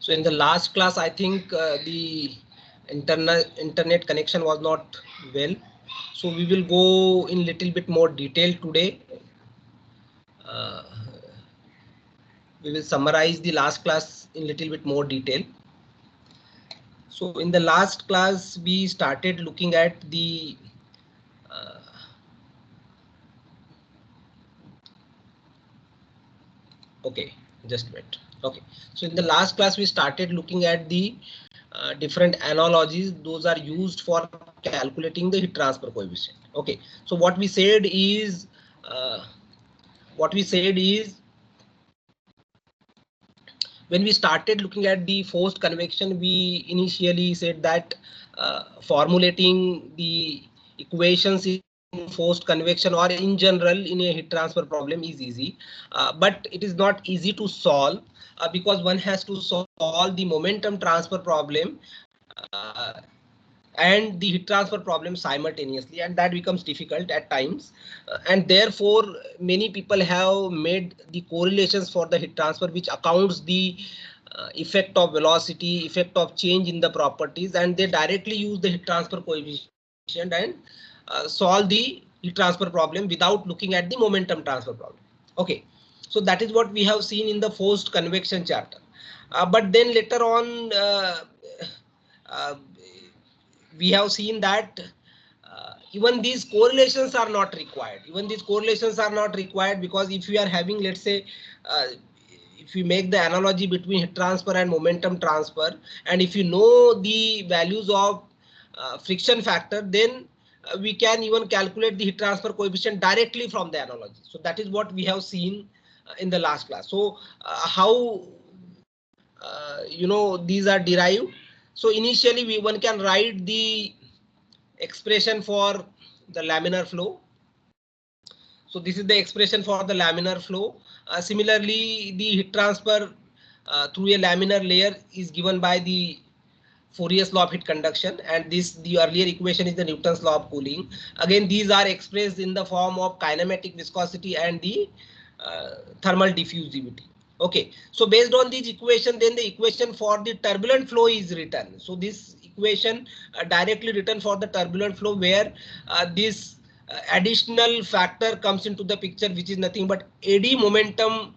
So in the last class, I think the internet connection was not well. So we will go in little bit more detail today. Uh, we will summarize the last class in little bit more detail. So in the last class, we started looking at the okay, just wait. Okay, so in the last class, we started looking at the different analogies. Those are used for calculating the heat transfer coefficient. Okay, so what we said is when we started looking at the forced convection, we initially said that formulating the equations in forced convection or in general in a heat transfer problem is easy, but it is not easy to solve because one has to solve the momentum transfer problem and the heat transfer problem simultaneously, and that becomes difficult at times, and therefore many people have made the correlations for the heat transfer which accounts the effect of velocity, effect of change in the properties, and they directly use the heat transfer coefficient and solve the heat transfer problem without looking at the momentum transfer problem. Okay, so that is what we have seen in the forced convection chapter, but then later on uh, we have seen that even these correlations are not required. Even these correlations are not required because if we are having, let's say, if we make the analogy between heat transfer and momentum transfer, and if you know the values of friction factor, then we can even calculate the heat transfer coefficient directly from the analogy. So that is what we have seen in the last class. So how these are derived. So initially one can write the expression for the laminar flow. So this is the expression for the laminar flow. Similarly, the heat transfer through a laminar layer is given by the Fourier's law of heat conduction, and the earlier equation is the Newton's law of cooling. Again, these are expressed in the form of kinematic viscosity and the thermal diffusivity. Okay, so based on this equation, then the equation for the turbulent flow is written. So this equation directly written for the turbulent flow, where this additional factor comes into the picture, which is nothing but eddy momentum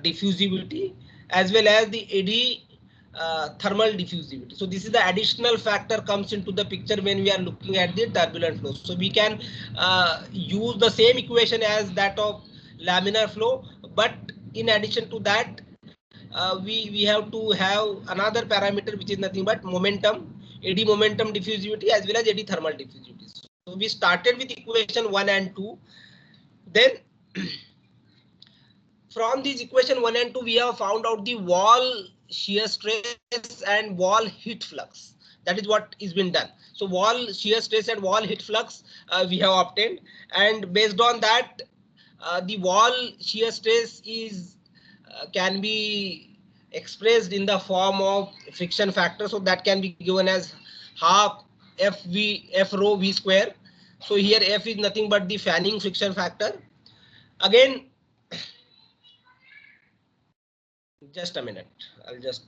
diffusivity as well as the eddy thermal diffusivity. So this is the additional factor comes into the picture when we are looking at the turbulent flow. So we can use the same equation as that of laminar flow, but in addition to that, we have to have another parameter which is nothing but momentum, eddy momentum diffusivity as well as eddy thermal diffusivity. So we started with equation 1 and 2. Then from this equation 1 and 2, we have found out the wall shear stress and wall heat flux. That is what is been done. So wall shear stress and wall heat flux we have obtained, and based on that, the wall shear stress is can be expressed in the form of friction factor. So that can be given as half f rho v square. So here f is nothing but the fanning friction factor. Again, just a minute, I'll just.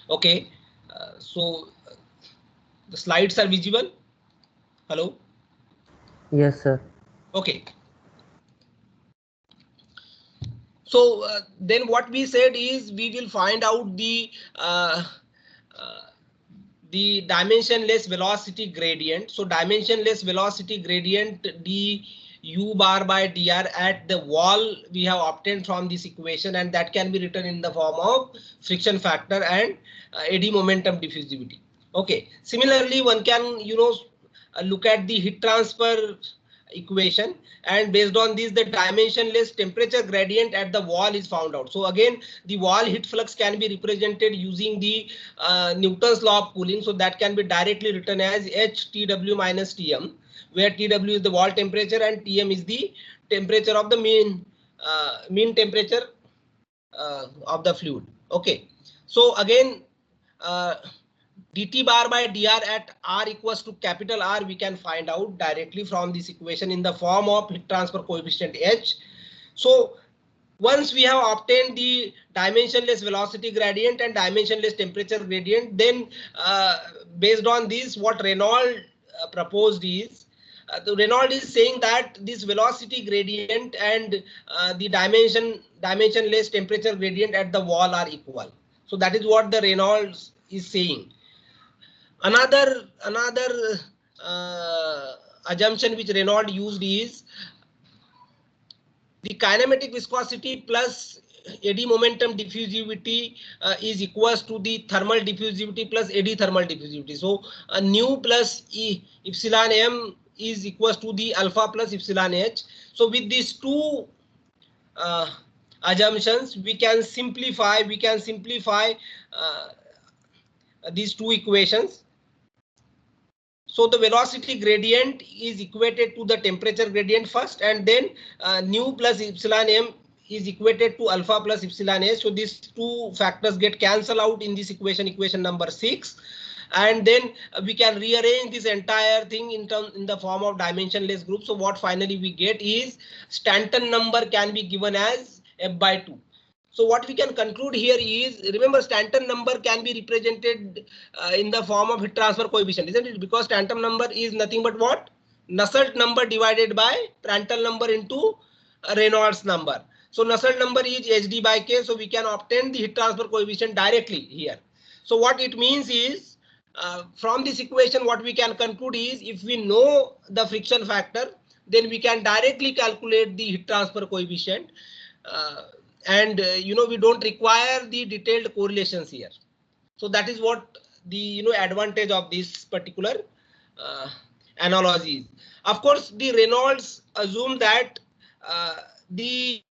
Okay, so the slides are visible. Hello. Yes, sir. Okay. So then what we said is we will find out the dimensionless velocity gradient. So dimensionless velocity gradient d u bar by dr at the wall we have obtained from this equation, and that can be written in the form of friction factor and eddy momentum diffusivity. Okay. Similarly, one can look at the heat transfer equation, and based on this the dimensionless temperature gradient at the wall is found out. So again the wall heat flux can be represented using the Newton's law of cooling. So that can be directly written as HTW minus Tm, where Tw is the wall temperature and Tm is the temperature of the mean temperature of the fluid. Okay, so again dt bar by dr at r equals to capital R we can find out directly from this equation in the form of heat transfer coefficient H. So once we have obtained the dimensionless velocity gradient and dimensionless temperature gradient, then based on this what Reynolds proposed is the Reynolds is saying that this velocity gradient and the dimensionless temperature gradient at the wall are equal. So that is what the Reynolds is saying. Another assumption which Reynolds used is the kinematic viscosity plus eddy momentum diffusivity is equals to the thermal diffusivity plus eddy thermal diffusivity. So nu plus epsilon m is equals to the alpha plus epsilon h. So with these two assumptions we can simplify these two equations. So the velocity gradient is equated to the temperature gradient first, and then nu plus epsilon m is equated to alpha plus epsilon h. So these two factors get cancelled out in this equation number 6, and then we can rearrange this entire thing in the form of dimensionless group. So what finally we get is Stanton number can be given as f by 2. So what we can conclude here is, remember Stanton number can be represented in the form of heat transfer coefficient, isn't it? Because Stanton number is nothing but what? Nusselt number divided by Prandtl number into Reynolds number. So Nusselt number is Hd by K. So we can obtain the heat transfer coefficient directly here. So what it means is from this equation what we can conclude is if we know the friction factor, then we can directly calculate the heat transfer coefficient. And we don't require the detailed correlations here. So that is what the advantage of this particular analogy is. Of course the Reynolds assume that the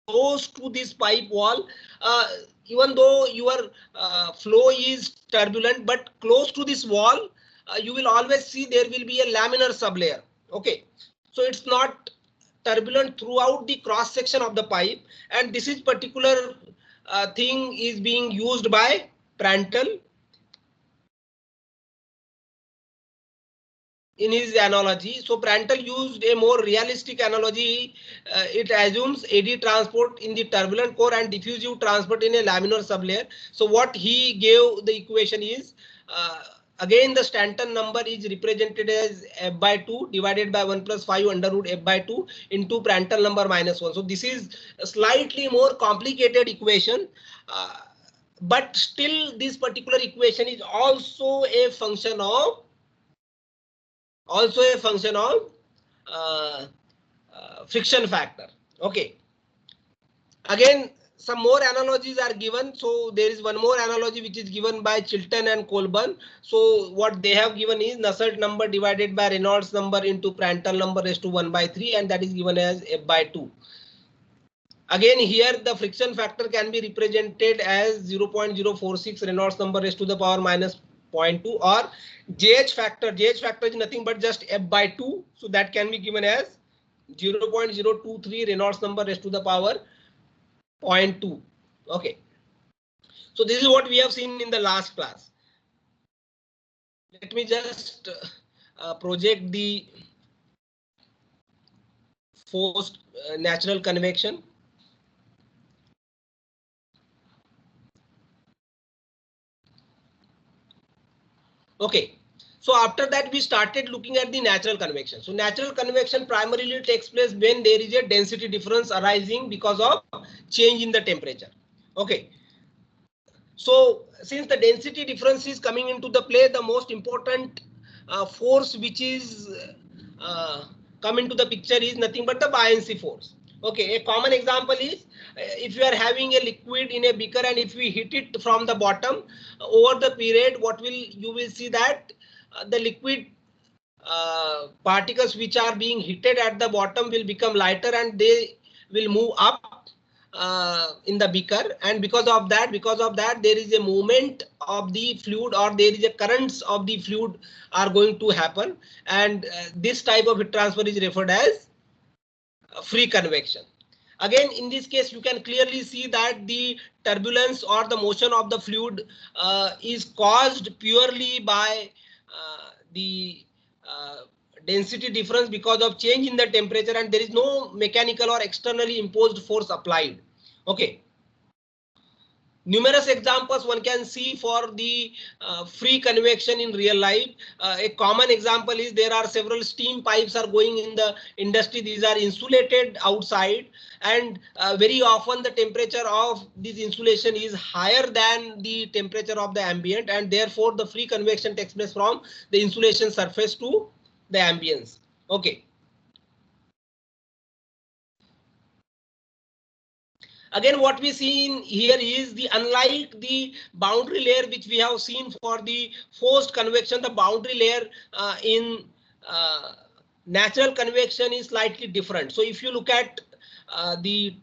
close to this pipe wall, even though your flow is turbulent, but close to this wall you will always see there will be a laminar sublayer. Okay, so it's not turbulent throughout the cross section of the pipe, and this is particular thing is being used by Prandtl in his analogy. So Prandtl used a more realistic analogy. It assumes eddy transport in the turbulent core and diffusive transport in a laminar sublayer. So what he gave the equation is again the Stanton number is represented as f by 2 divided by 1 plus 5 under root f by 2 into Prandtl number minus 1. So this is a slightly more complicated equation, but still this particular equation is also a function of friction factor. Okay, again some more analogies are given. So there is one more analogy which is given by Chilton and Colburn. So what they have given is Nusselt number divided by Reynolds number into Prandtl number raised to 1 by 3, and that is given as f by 2. Again here the friction factor can be represented as 0.046 Reynolds number raised to the power minus 0.2, or JH factor. JH factor is nothing but just f by 2. So that can be given as 0.023 Reynolds number raised to the power 0.2. Okay. So this is what we have seen in the last class. Let me just project the forced natural convection. Okay, so after that we started looking at the natural convection. So natural convection primarily takes place when there is a density difference arising because of change in the temperature. Okay, so since the density difference is coming into the play, the most important force which is come into the picture is nothing but the buoyancy force. Okay, a common example is if you are having a liquid in a beaker and if we hit it from the bottom, over the period, you will see that the liquid particles which are being heated at the bottom will become lighter and they will move up in the beaker, and because of that there is a movement of the fluid, or there is a currents of the fluid are going to happen, and this type of heat transfer is referred as free convection. Again, in this case, you can clearly see that the turbulence or the motion of the fluid is caused purely by the uh, density difference because of change in the temperature, and there is no mechanical or externally imposed force applied. Okay. Numerous examples one can see for the free convection in real life. A common example is there are several steam pipes are going in the industry. These are insulated outside, and very often the temperature of this insulation is higher than the temperature of the ambient, and therefore the free convection takes place from the insulation surface to the ambience. Okay. Again, what we see in here is the unlike the boundary layer which we have seen for the forced convection, the boundary layer in natural convection is slightly different. So if you look at the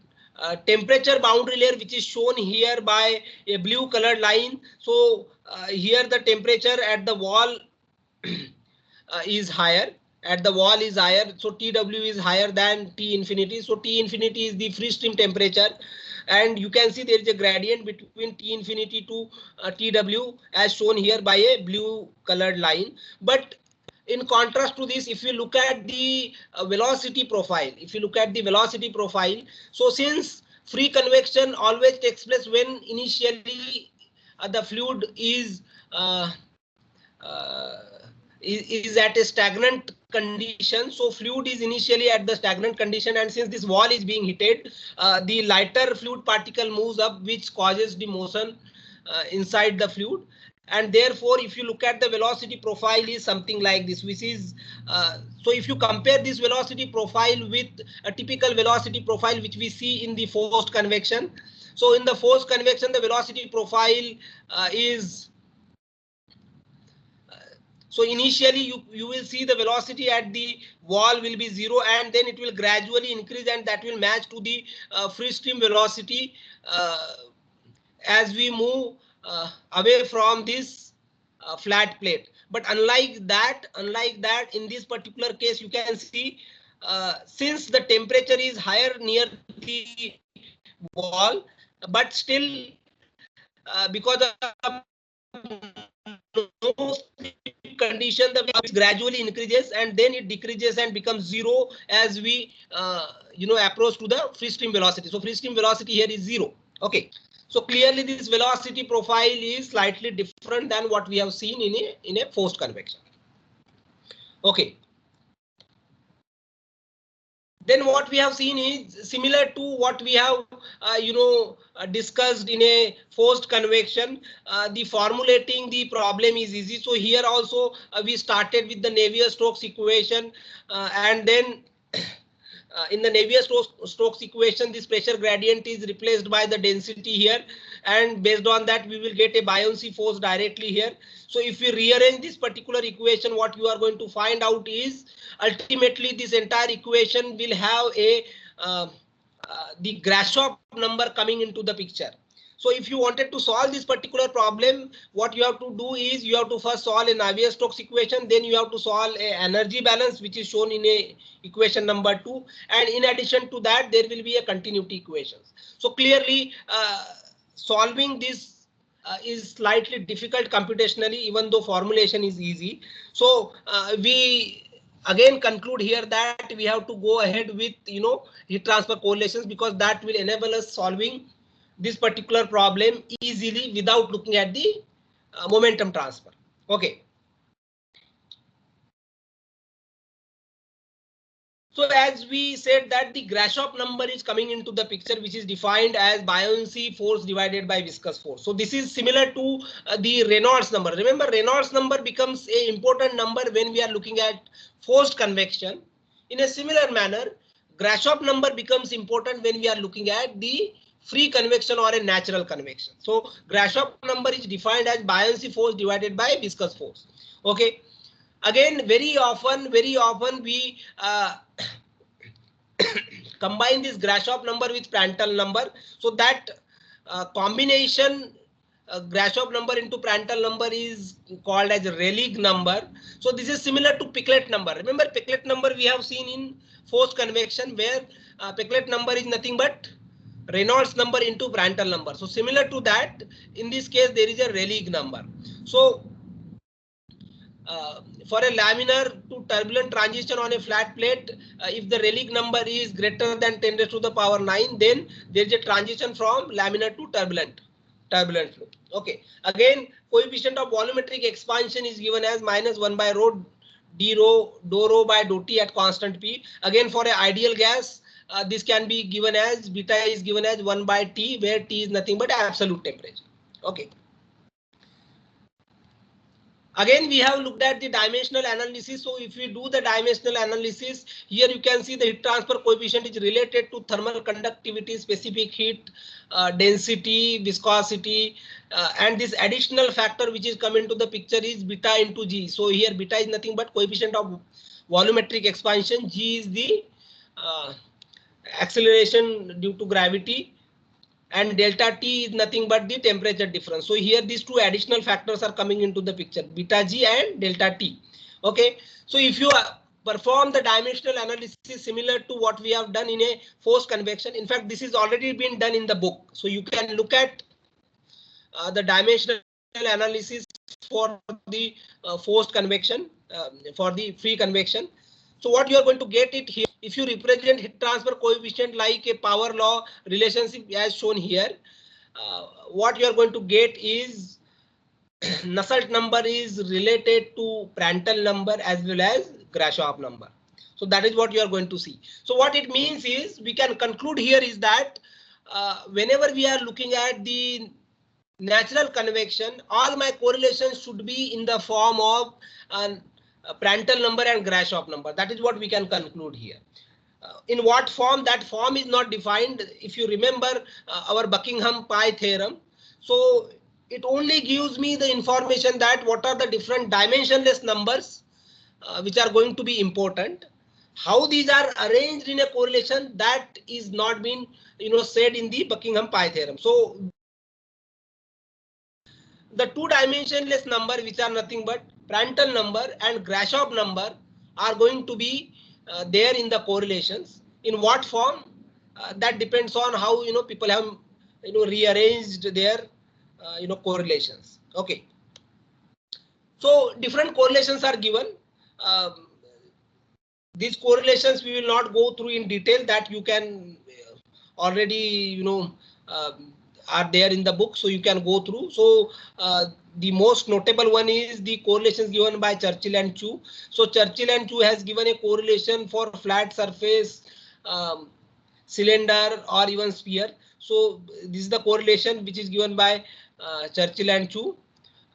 temperature boundary layer which is shown here by a blue colored line, so here the temperature at the wall is higher. At the wall is higher, so TW is higher than T infinity. So T infinity is the free stream temperature, and you can see there is a gradient between T infinity to TW as shown here by a blue colored line. But in contrast to this, if you look at the velocity profile, so since free convection always takes place when initially the fluid is uh, is at a stagnant condition. So fluid is initially at the stagnant condition, and since this wall is being heated, the lighter fluid particle moves up, which causes the motion inside the fluid. And therefore, if you look at the velocity profile is something like this, which is so if you compare this velocity profile with a typical velocity profile which we see in the forced convection. So in the forced convection, the velocity profile is so initially you will see the velocity at the wall will be 0, and then it will gradually increase, and that will match to the free stream velocity as we move away from this flat plate. But unlike that, in this particular case, you can see since the temperature is higher near the wall, but still because of no condition, the which gradually increases and then it decreases and becomes 0 as we approach to the free stream velocity. So free stream velocity here is 0. Okay. So clearly this velocity profile is slightly different than what we have seen in a forced convection. Okay. Then what we have seen is similar to what we have discussed in a forced convection. The formulating the problem is easy. So here also we started with the Navier-Stokes equation, and then in the Navier-Stokes equation, this pressure gradient is replaced by the density here, and based on that we will get a buoyancy force directly here. So if we rearrange this particular equation, what you are going to find out is ultimately this entire equation will have a the Grashof number coming into the picture. So if you wanted to solve this particular problem, what you have to do is you have to first solve a Navier-Stokes equation, then you have to solve a energy balance, which is shown in a equation number 2, and in addition to that there will be a continuity equations. So clearly solving this is slightly difficult computationally, even though formulation is easy. So we again conclude here that we have to go ahead with heat transfer correlations, because that will enable us solving this particular problem easily without looking at the momentum transfer. Okay. So as we said that the Grashof number is coming into the picture, which is defined as buoyancy force divided by viscous force. So this is similar to the Reynolds number. Remember, Reynolds number becomes an important number when we are looking at forced convection. In a similar manner, Grashof number becomes important when we are looking at the free convection or a natural convection. So Grashof number is defined as buoyancy force divided by viscous force. Okay. Again, very often we combine this Grashof number with Prandtl number. So that combination Grashof number into Prandtl number is called as Rayleigh number. So this is similar to Piclet number. Remember Piclet number we have seen in forced convection, where Piclet number is nothing but Reynolds number into Prandtl number. So similar to that, in this case there is a Rayleigh number. So for a laminar to turbulent transition on a flat plate, if the Rayleigh number is greater than 10 raised to the power 9, then there is a transition from laminar to turbulent flow. Okay. Again, coefficient of volumetric expansion is given as -1 by rho d rho dou rho by dou t at constant P. Again, for an ideal gas, this can be given as beta is given as 1 by T, where T is nothing but absolute temperature. Okay. Again, we have looked at the dimensional analysis. So if we do the dimensional analysis, here you can see the heat transfer coefficient is related to thermal conductivity, specific heat, density, viscosity, and this additional factor which is come into the picture is beta into G. So here beta is nothing but coefficient of volumetric expansion. G is the acceleration due to gravity, and delta T is nothing but the temperature difference. So here these two additional factors are coming into the picture, beta G and delta T. Okay. So if you perform the dimensional analysis similar to what we have done in a forced convection, in fact, this is already been done in the book. So you can look at the dimensional analysis for the forced convection, for the free convection. So what you are going to get it here, if you represent heat transfer coefficient like a power law relationship as shown here, what you are going to get is Nusselt number is related to Prandtl number as well as Grashof number. So that is what you are going to see. So what it means is, we can conclude here is that whenever we are looking at the natural convection, all my correlations should be in the form of Prandtl number and Grashof number. That is what we can conclude here. In what form? That form is not defined. If you remember our Buckingham pi theorem, so it only gives me the information that what are the different dimensionless numbers which are going to be important. How these are arranged in a correlation, that is not been said in the Buckingham pi theorem. So the two dimensionless number, which are nothing but Prandtl number and Grashof number, are going to be there in the correlations. In what form? That depends on how people have rearranged their correlations. Okay. So different correlations are given. These correlations we will not go through in detail, that you can already are there in the book, so you can go through. So the most notable one is the correlations given by Churchill and Chu. So Churchill and Chu has given a correlation for flat surface, cylinder or even sphere. So this is the correlation which is given by Churchill and Chu.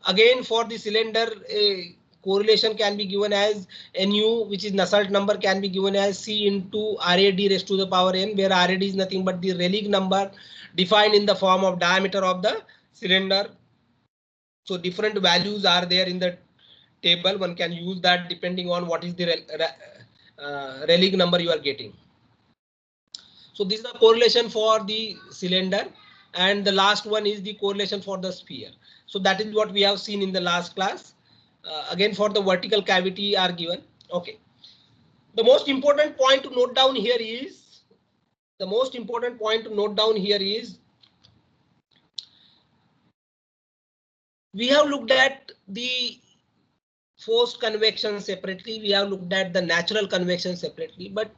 Again, for the cylinder, a correlation can be given as Nu, which is Nusselt number, can be given as C into Rad raised to the power n, where Rad is nothing but the Rayleigh number defined in the form of diameter of the cylinder. So different values are there in the table. One can use that depending on what is the Rayleigh number you are getting. So this is the correlation for the cylinder, and the last one is the correlation for the sphere. So that is what we have seen in the last class. Again, for the vertical cavity are given. Okay. The most important point to note down here is, we have looked at the forced convection separately, we have looked at the natural convection separately, but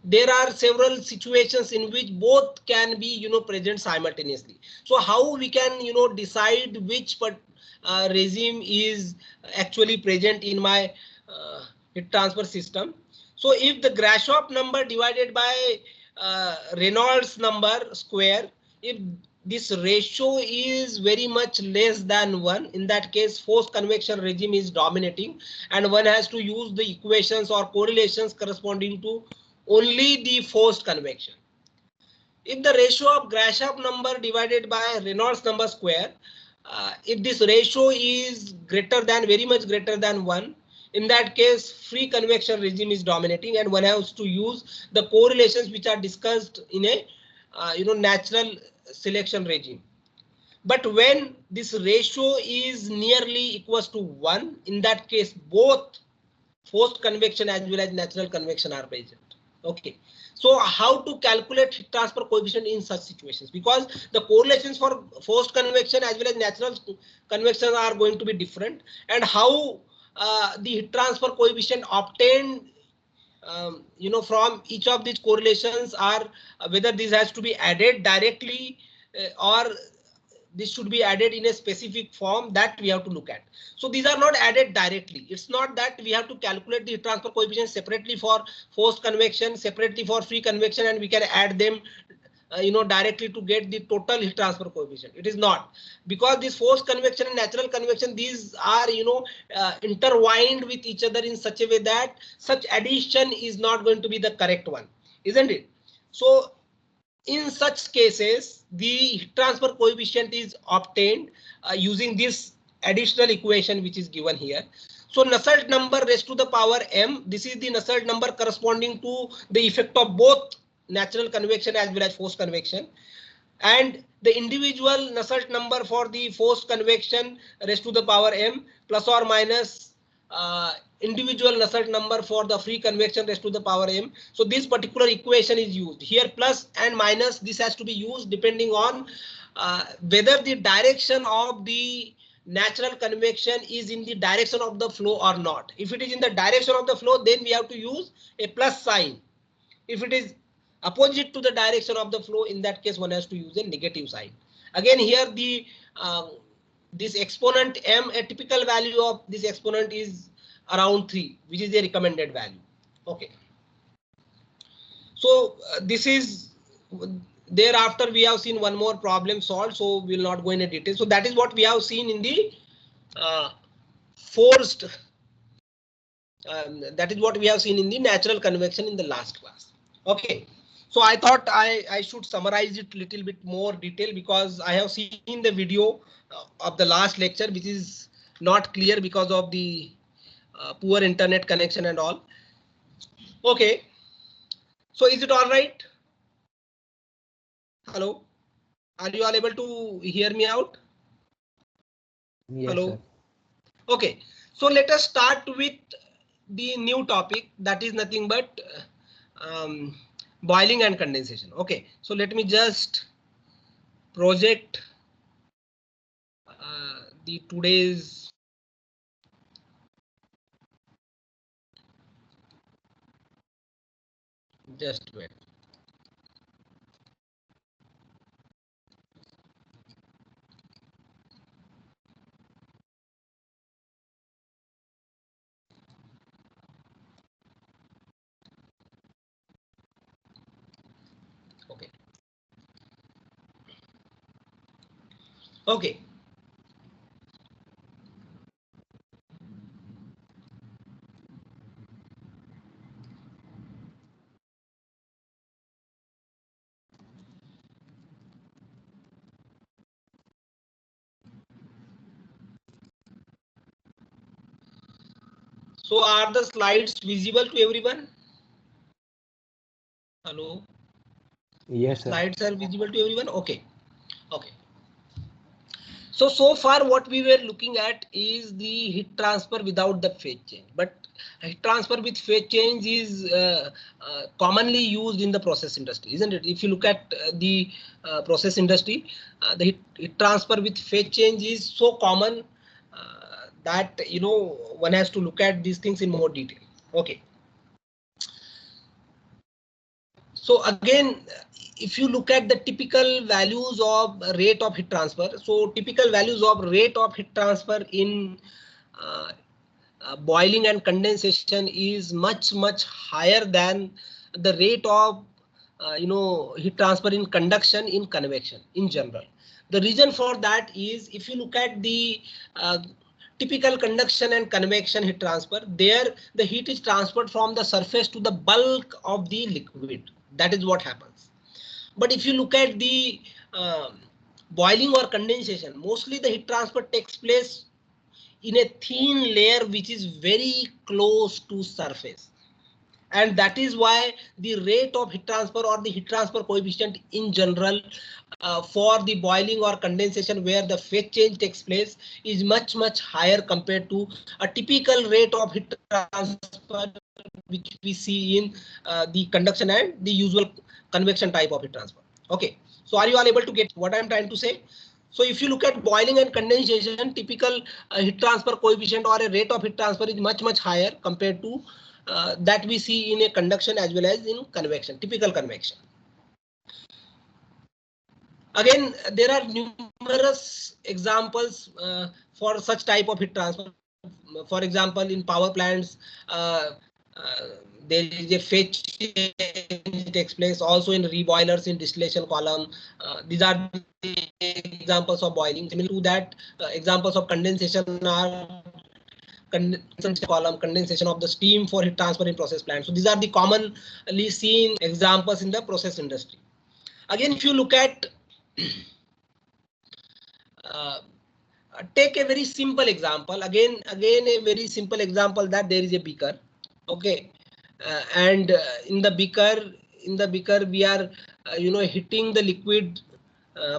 there are several situations in which both can be present simultaneously. So how we can decide which regime is actually present in my heat transfer system. So if the Grashof number divided by Reynolds number square, if this ratio is very much less than 1, in that case forced convection regime is dominating, and one has to use the equations or correlations corresponding to only the forced convection. If the ratio of Grashof number divided by Reynolds number square, if this ratio is greater than, very much greater than 1, in that case free convection regime is dominating, and one has to use the correlations which are discussed in a natural selection regime. But when this ratio is nearly equals to 1, in that case both forced convection as well as natural convection are present. Okay, so how to calculate heat transfer coefficient in such situations? Because the correlations for forced convection as well as natural convection are going to be different, and how the heat transfer coefficient obtained from each of these correlations are whether this has to be added directly or this should be added in a specific form, that we have to look at. So these are not added directly. It's not that we have to calculate the transfer coefficient separately for forced convection, separately for free convection, and we can add them directly to get the total heat transfer coefficient. It is not, because this forced convection and natural convection, these are intertwined with each other in such a way that such addition is not going to be the correct one, isn't it? So in such cases, the heat transfer coefficient is obtained using this additional equation which is given here. So Nusselt number raised to the power m, this is the Nusselt number corresponding to the effect of both natural convection as well as forced convection, and the individual Nusselt number for the forced convection raised to the power m plus or minus individual Nusselt number for the free convection raised to the power m. So this particular equation is used here, plus and minus, this has to be used depending on whether the direction of the natural convection is in the direction of the flow or not. If it is in the direction of the flow, then we have to use a plus sign. If it is opposite to the direction of the flow, in that case one has to use a negative sign. Again here the this exponent m, a typical value of this exponent is around 3, which is the recommended value. Okay, so this is, thereafter we have seen one more problem solved, so we will not go into detail. So that is what we have seen in the forced, that is what we have seen in the natural convection in the last class. Okay, so I thought I should summarize it a little bit more detail, because I have seen the video of the last lecture, which is not clear because of the poor internet connection and all. Okay, so is it all right? Hello, are you all able to hear me out? Yes, hello, sir. Okay, so let us start with the new topic, that is nothing but boiling and condensation. Okay, so let me just project the today's just wait. Okay. Okay. So are the slides visible to everyone? Hello. Yes, sir. Slides are visible to everyone. Okay. Okay. So far what we were looking at is the heat transfer without the phase change, but heat transfer with phase change is commonly used in the process industry, isn't it? If you look at the process industry, the heat transfer with phase change is so common that one has to look at these things in more detail. Okay. So again, if you look at the typical values of rate of heat transfer, so typical values of rate of heat transfer in boiling and condensation is much higher than the rate of heat transfer in conduction in convection in general. The reason for that is, if you look at the typical conduction and convection heat transfer. There the heat is transferred from the surface to the bulk of the liquid. That is what happens. But if you look at the boiling or condensation, mostly the heat transfer takes place in a thin layer which is very close to surface. And that is why the rate of heat transfer or the heat transfer coefficient in general for the boiling or condensation where the phase change takes place is much higher compared to a typical rate of heat transfer which we see in the conduction and the usual convection type of heat transfer. Okay, so are you all able to get what I am trying to say? So if you look at boiling and condensation, typical heat transfer coefficient or a rate of heat transfer is much higher compared to that we see in a conduction as well as in convection, typical convection. Again, there are numerous examples for such type of heat transfer. For example, in power plants, there is a phase change takes place. Also in reboilers in distillation column. These are the examples of boiling. Similar to that, examples of condensation are condensation column, condensation of the steam for heat transfer in process plant. So these are the commonly seen examples in the process industry. Again, if you look at take a very simple example. Again a very simple example that there is a beaker. Okay, and in the beaker we are hitting the liquid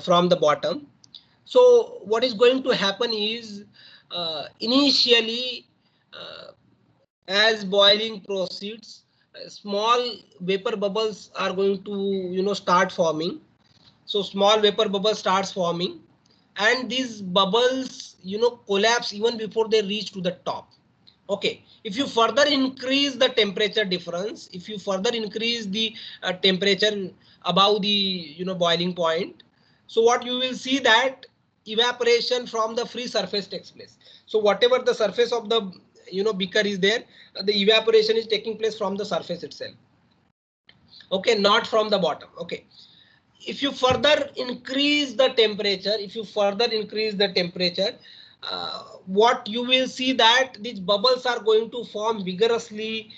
from the bottom. So what is going to happen is initially as boiling proceeds, small vapor bubbles are going to start forming. So small vapor bubble starts forming, and these bubbles collapse even before they reach to the top. Okay, if you further increase the temperature difference, if you further increase the temperature above the boiling point, so what you will see that evaporation from the free surface takes place. So whatever the surface of the beaker is there, the evaporation is taking place from the surface itself. Okay, not from the bottom. Okay, if you further increase the temperature, what you will see that these bubbles are going to form vigorously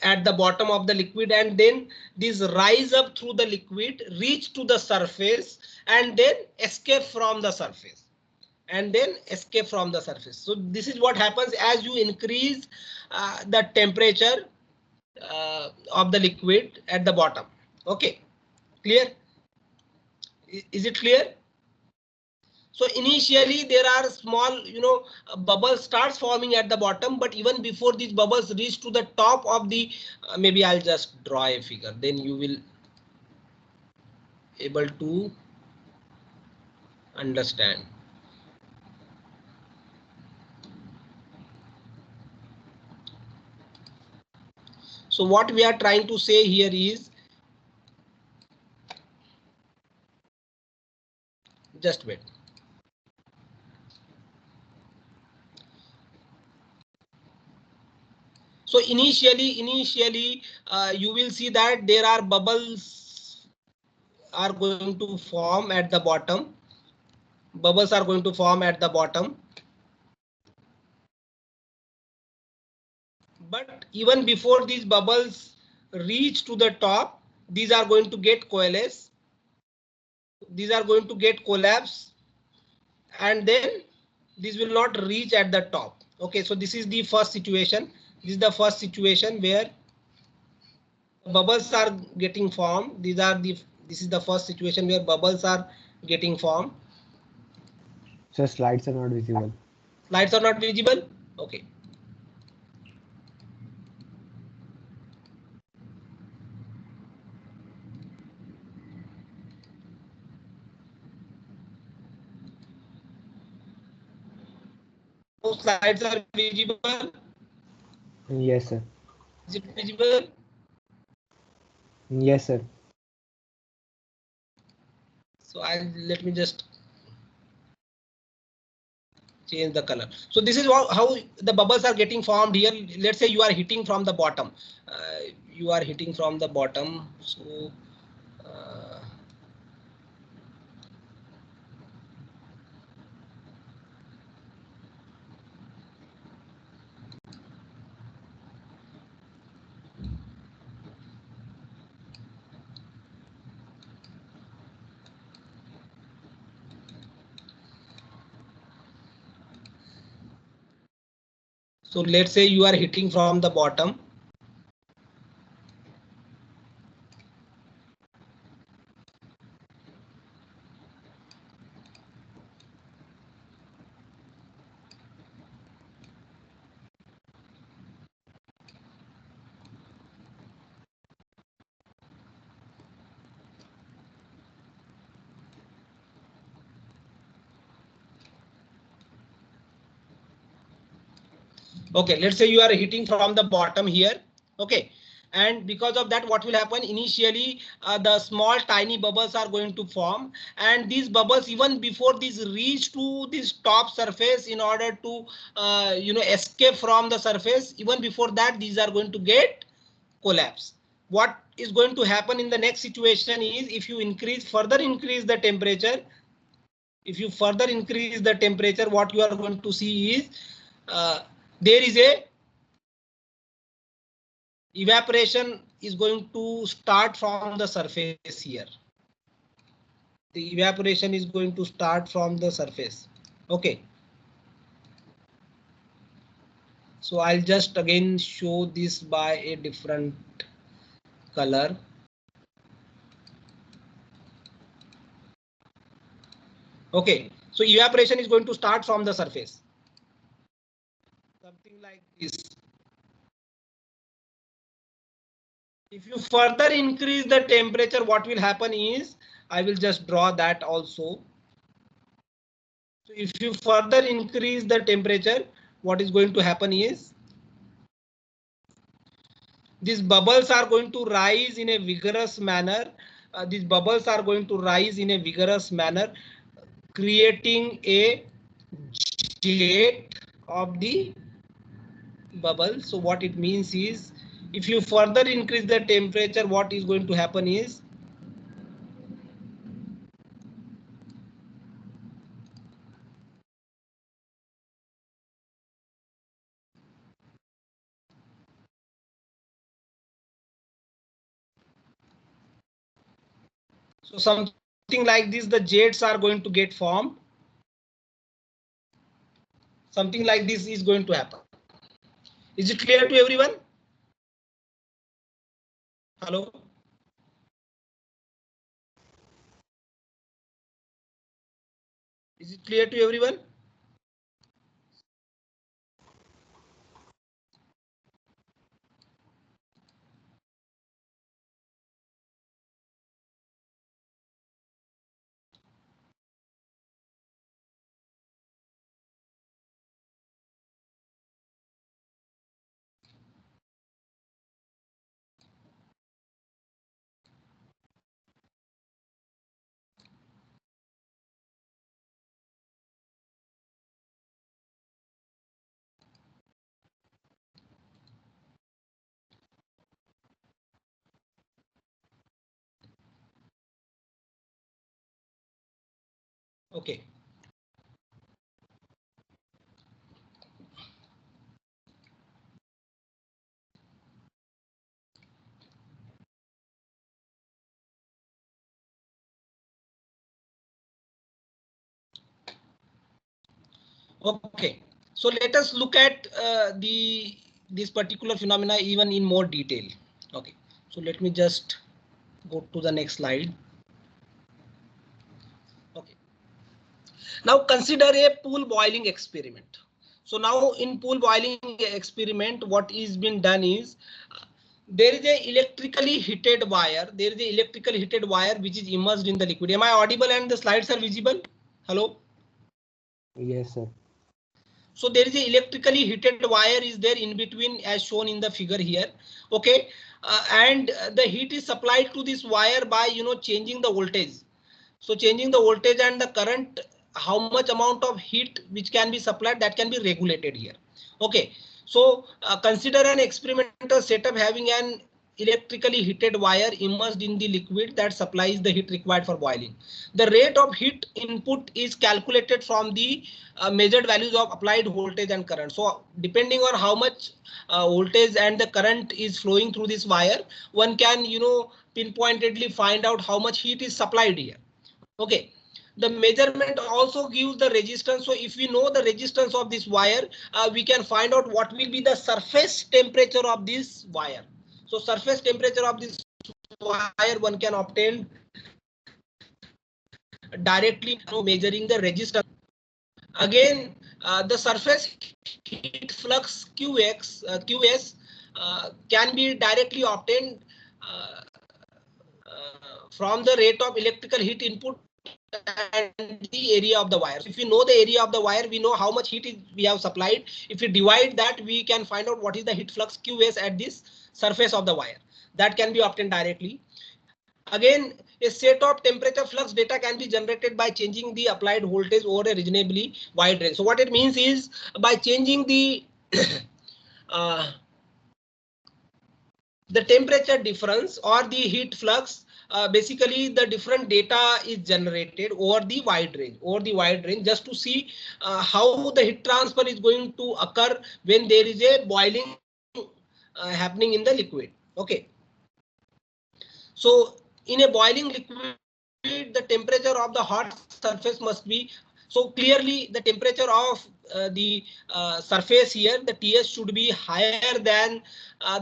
at the bottom of the liquid, and then these rise up through the liquid, reach to the surface, and then escape from the surface. So this is what happens as you increase the temperature of the liquid at the bottom. Okay, clear? Is it clear? So initially there are small, bubbles starts forming at the bottom, but even before these bubbles reach to the top of the, maybe I'll just draw a figure, then you will able to understand. So what we are trying to say here is, just wait. So initially you will see that there are bubbles are going to form at the bottom. Bubbles are going to form at the bottom. But even before these bubbles reach to the top, these are going to get coalesce. These are going to get collapse, and then these will not reach at the top. Okay, so this is the first situation. This is the first situation where bubbles are getting formed. This is the first situation where bubbles are getting formed. So slides are not visible. Slides are not visible. Okay. No slides are visible. Yes, sir. Is it visible? Yes, sir. So let me just change the color. So this is how the bubbles are getting formed here. Let's say you are hitting from the bottom. So So let's say you are hitting from the bottom. Okay, let's say you are hitting from the bottom here. Okay, and because of that, what will happen initially, the small tiny bubbles are going to form, and these bubbles, even before these reach to this top surface in order to escape from the surface, even before that these are going to get collapse. What is going to happen in the next situation is, if you further increase the temperature, what you are going to see is there is a evaporation is going to start from the surface here. The evaporation is going to start from the surface. Okay. So I'll just again show this by a different color. Okay. So evaporation is going to start from the surface. Something like this. If you further increase the temperature, what will happen is, I will just draw that also. So if you further increase the temperature, what is going to happen is, these bubbles are going to rise in a vigorous manner. Creating a jet of the bubble. So what it means is, if you further increase the temperature, what is going to happen is, so something like this, the jets are going to get formed. Something like this is going to happen. Is it clear to everyone? Hello? Is it clear to everyone? Okay. Okay, so let us look at this particular phenomena even in more detail. Okay, so let me just go to the next slide. Okay, now consider a pool boiling experiment. So now in pool boiling experiment, what is being done is, there is a electrically heated wire. Which is immersed in the liquid. Am I audible and the slides are visible? Hello? Yes, sir. So there is a electrically heated wire is there in between, as shown in the figure here. Okay, and the heat is supplied to this wire by changing the voltage. So changing the voltage and the current, how much amount of heat which can be supplied, that can be regulated here. Okay, so consider an experimental setup having an electrically heated wire immersed in the liquid that supplies the heat required for boiling. The rate of heat input is calculated from the measured values of applied voltage and current. So depending on how much voltage and the current is flowing through this wire, one can pinpointedly find out how much heat is supplied here. Okay, the measurement also gives the resistance. So if we know the resistance of this wire, we can find out what will be the surface temperature of this wire. So surface temperature of this wire one can obtain directly measuring the resistance. Again, the surface heat flux QS can be directly obtained from the rate of electrical heat input and the area of the wire. So if we know the area of the wire, we know how much heat we have supplied. If we divide that, we can find out what is the heat flux QS at this surface of the wire. That can be obtained directly. Again, a set of temperature flux data can be generated by changing the applied voltage over a reasonably wide range. So what it means is, by changing the the temperature difference or the heat flux, basically the different data is generated over the wide range, just to see how the heat transfer is going to occur when there is a boiling happening in the liquid. Okay. So in a boiling liquid, the temperature of the hot surface must be, so clearly the temperature of the surface here, the TS should be higher than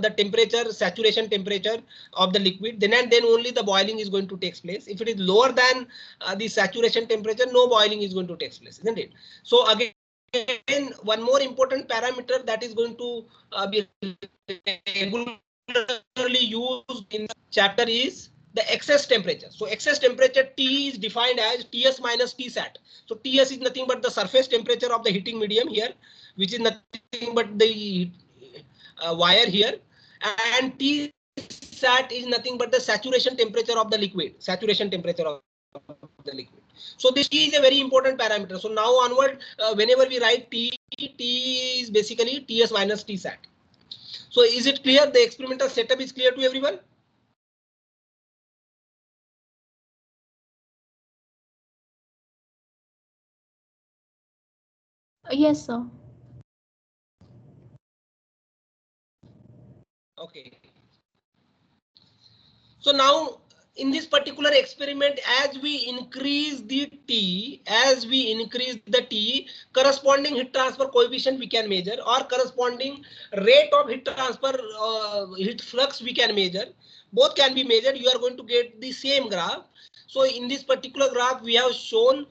the temperature, saturation temperature of the liquid. Then and then only the boiling is going to take place. If it is lower than the saturation temperature, no boiling is going to take place, isn't it? So again, one more important parameter that is going to be regularly used in the chapter is the excess temperature. So excess temperature T is defined as Ts minus Tsat. So Ts is nothing but the surface temperature of the heating medium here, which is nothing but the wire here, and Tsat is nothing but the saturation temperature of the liquid. So this T is a very important parameter. So now onward, whenever we write T is basically Ts minus Tsat. So is it clear? The experimental setup is clear to everyone? Yes, sir. Okay. So now in this particular experiment, as we increase the T, corresponding heat transfer coefficient we can measure, or corresponding rate of heat transfer, heat flux we can measure. Both can be measured. You are going to get the same graph. So in this particular graph, we have shown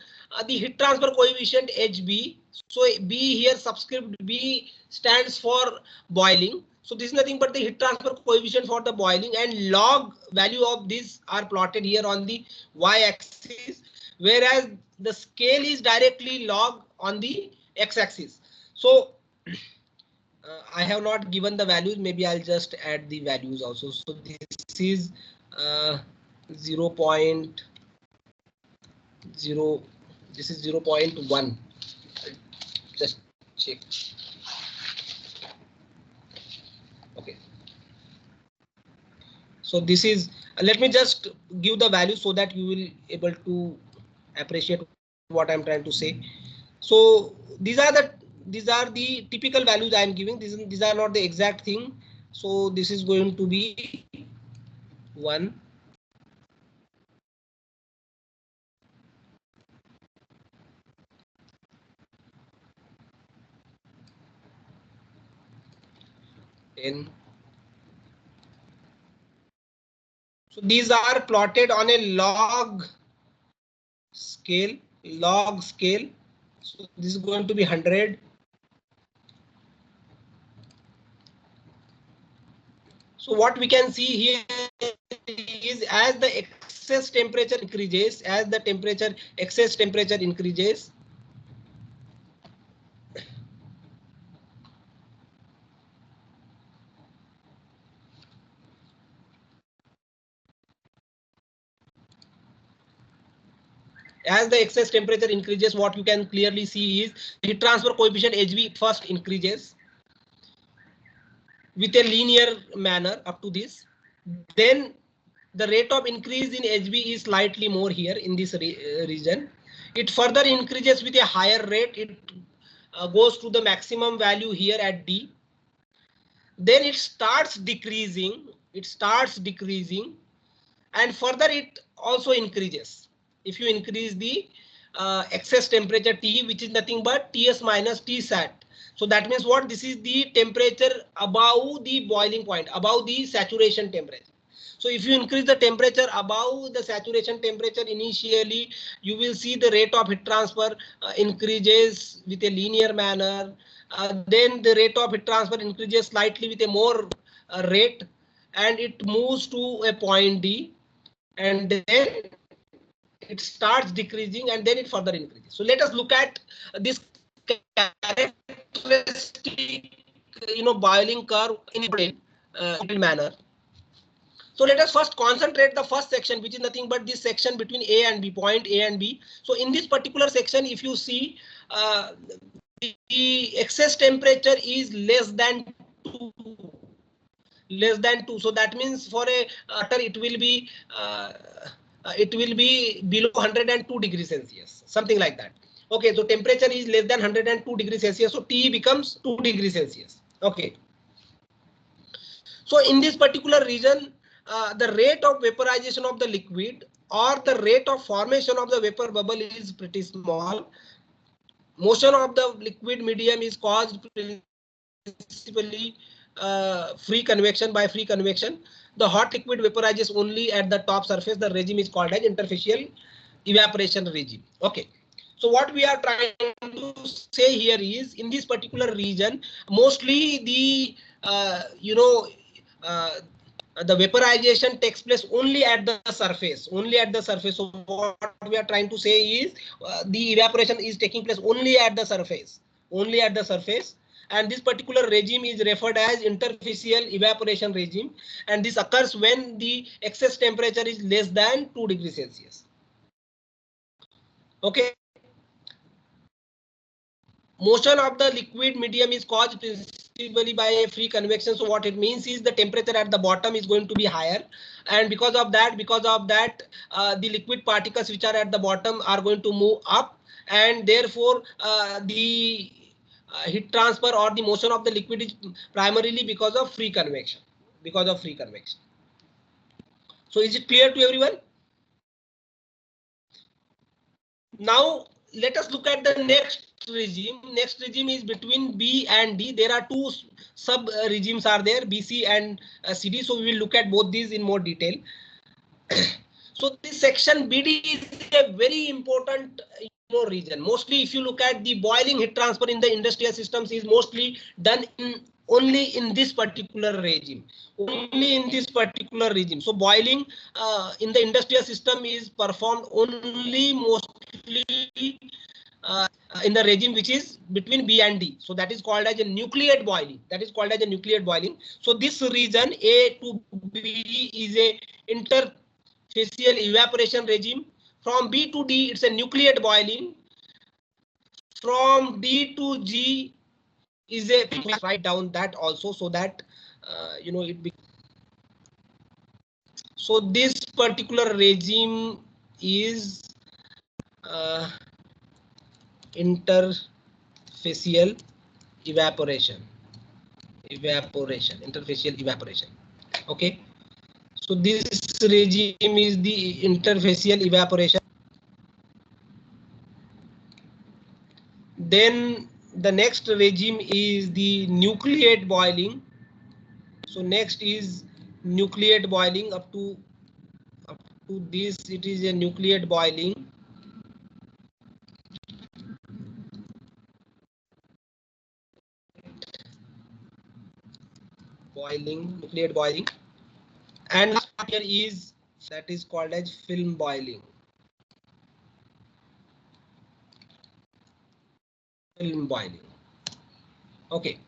the heat transfer coefficient HB. So B here, subscript B stands for boiling. So this is nothing but the heat transfer coefficient for the boiling, and log value of these are plotted here on the y-axis, whereas the scale is directly log on the x-axis. So I have not given the values. Maybe I'll just add the values also. So this is 0.0. This is 0.1. Just check. Okay. So this is, let me just give the value so that you will able to appreciate what I'm trying to say. So these are the typical values I am giving. These are not the exact thing. So this is going to be 1. So these are plotted on a log scale. So this is going to be 100. So what we can see here is, as the excess temperature increases, excess temperature increases, what you can clearly see is heat transfer coefficient HV first increases with a linear manner up to this. Then the rate of increase in HV is slightly more here in this region. It further increases with a higher rate. It goes to the maximum value here at D. Then it starts decreasing. And further it also increases. If you increase the excess temperature T, which is nothing but Ts minus Tsat. So that means what? This is the temperature above the boiling point, above the saturation temperature. So if you increase the temperature above the saturation temperature initially, you will see the rate of heat transfer increases with a linear manner. Then the rate of heat transfer increases slightly with a more rate, and it moves to a point D, and then it starts decreasing and then it further increases. So let us look at this characteristic, boiling curve in a manner. So let us first concentrate the first section, which is nothing but this section between A and B, point A and B. So in this particular section, if you see, the excess temperature is less than 2. So that means for a water it will be below 102 degrees Celsius, something like that. Okay, so temperature is less than 102 degrees Celsius, so T becomes 2 degrees Celsius. Okay. So in this particular region, the rate of vaporization of the liquid or the rate of formation of the vapor bubble is pretty small. Motion of the liquid medium is caused principally free convection by free convection. The hot liquid vaporizes only at the top surface. The regime is called as interfacial evaporation regime. Okay. So what we are trying to say here is, in this particular region, mostly the uh, the vaporization takes place only at the surface, So what we are trying to say is, the evaporation is taking place only at the surface, and this particular regime is referred as interfacial evaporation regime, and this occurs when the excess temperature is less than 2 degrees Celsius. Okay. Motion of the liquid medium is caused principally by a free convection. So what it means is the temperature at the bottom is going to be higher, and because of that, the liquid particles which are at the bottom are going to move up, and therefore the heat transfer or the motion of the liquid is primarily because of free convection. So is it clear to everyone? Now let us look at the next regime. Next regime is between B and D. There are two sub regimes are there, BC and CD. So we will look at both these in more detail. So this section BD is a very important region. Mostly if you look at the boiling heat transfer in the industrial systems is mostly done only in this particular regime. So boiling in the industrial system is performed only mostly in the regime which is between B and D. So that is called as a nucleate boiling. So this region A to B is a interfacial evaporation regime. From B to D, it's a nucleate boiling. From D to G is a, write down that also, so that so this particular regime is interfacial evaporation. Okay. So this regime is the interfacial evaporation. Then the next regime is the nucleate boiling. So next is nucleate boiling. Up to this, it is a nucleate boiling. Nucleate boiling. And last here is that is called as film boiling. Okay.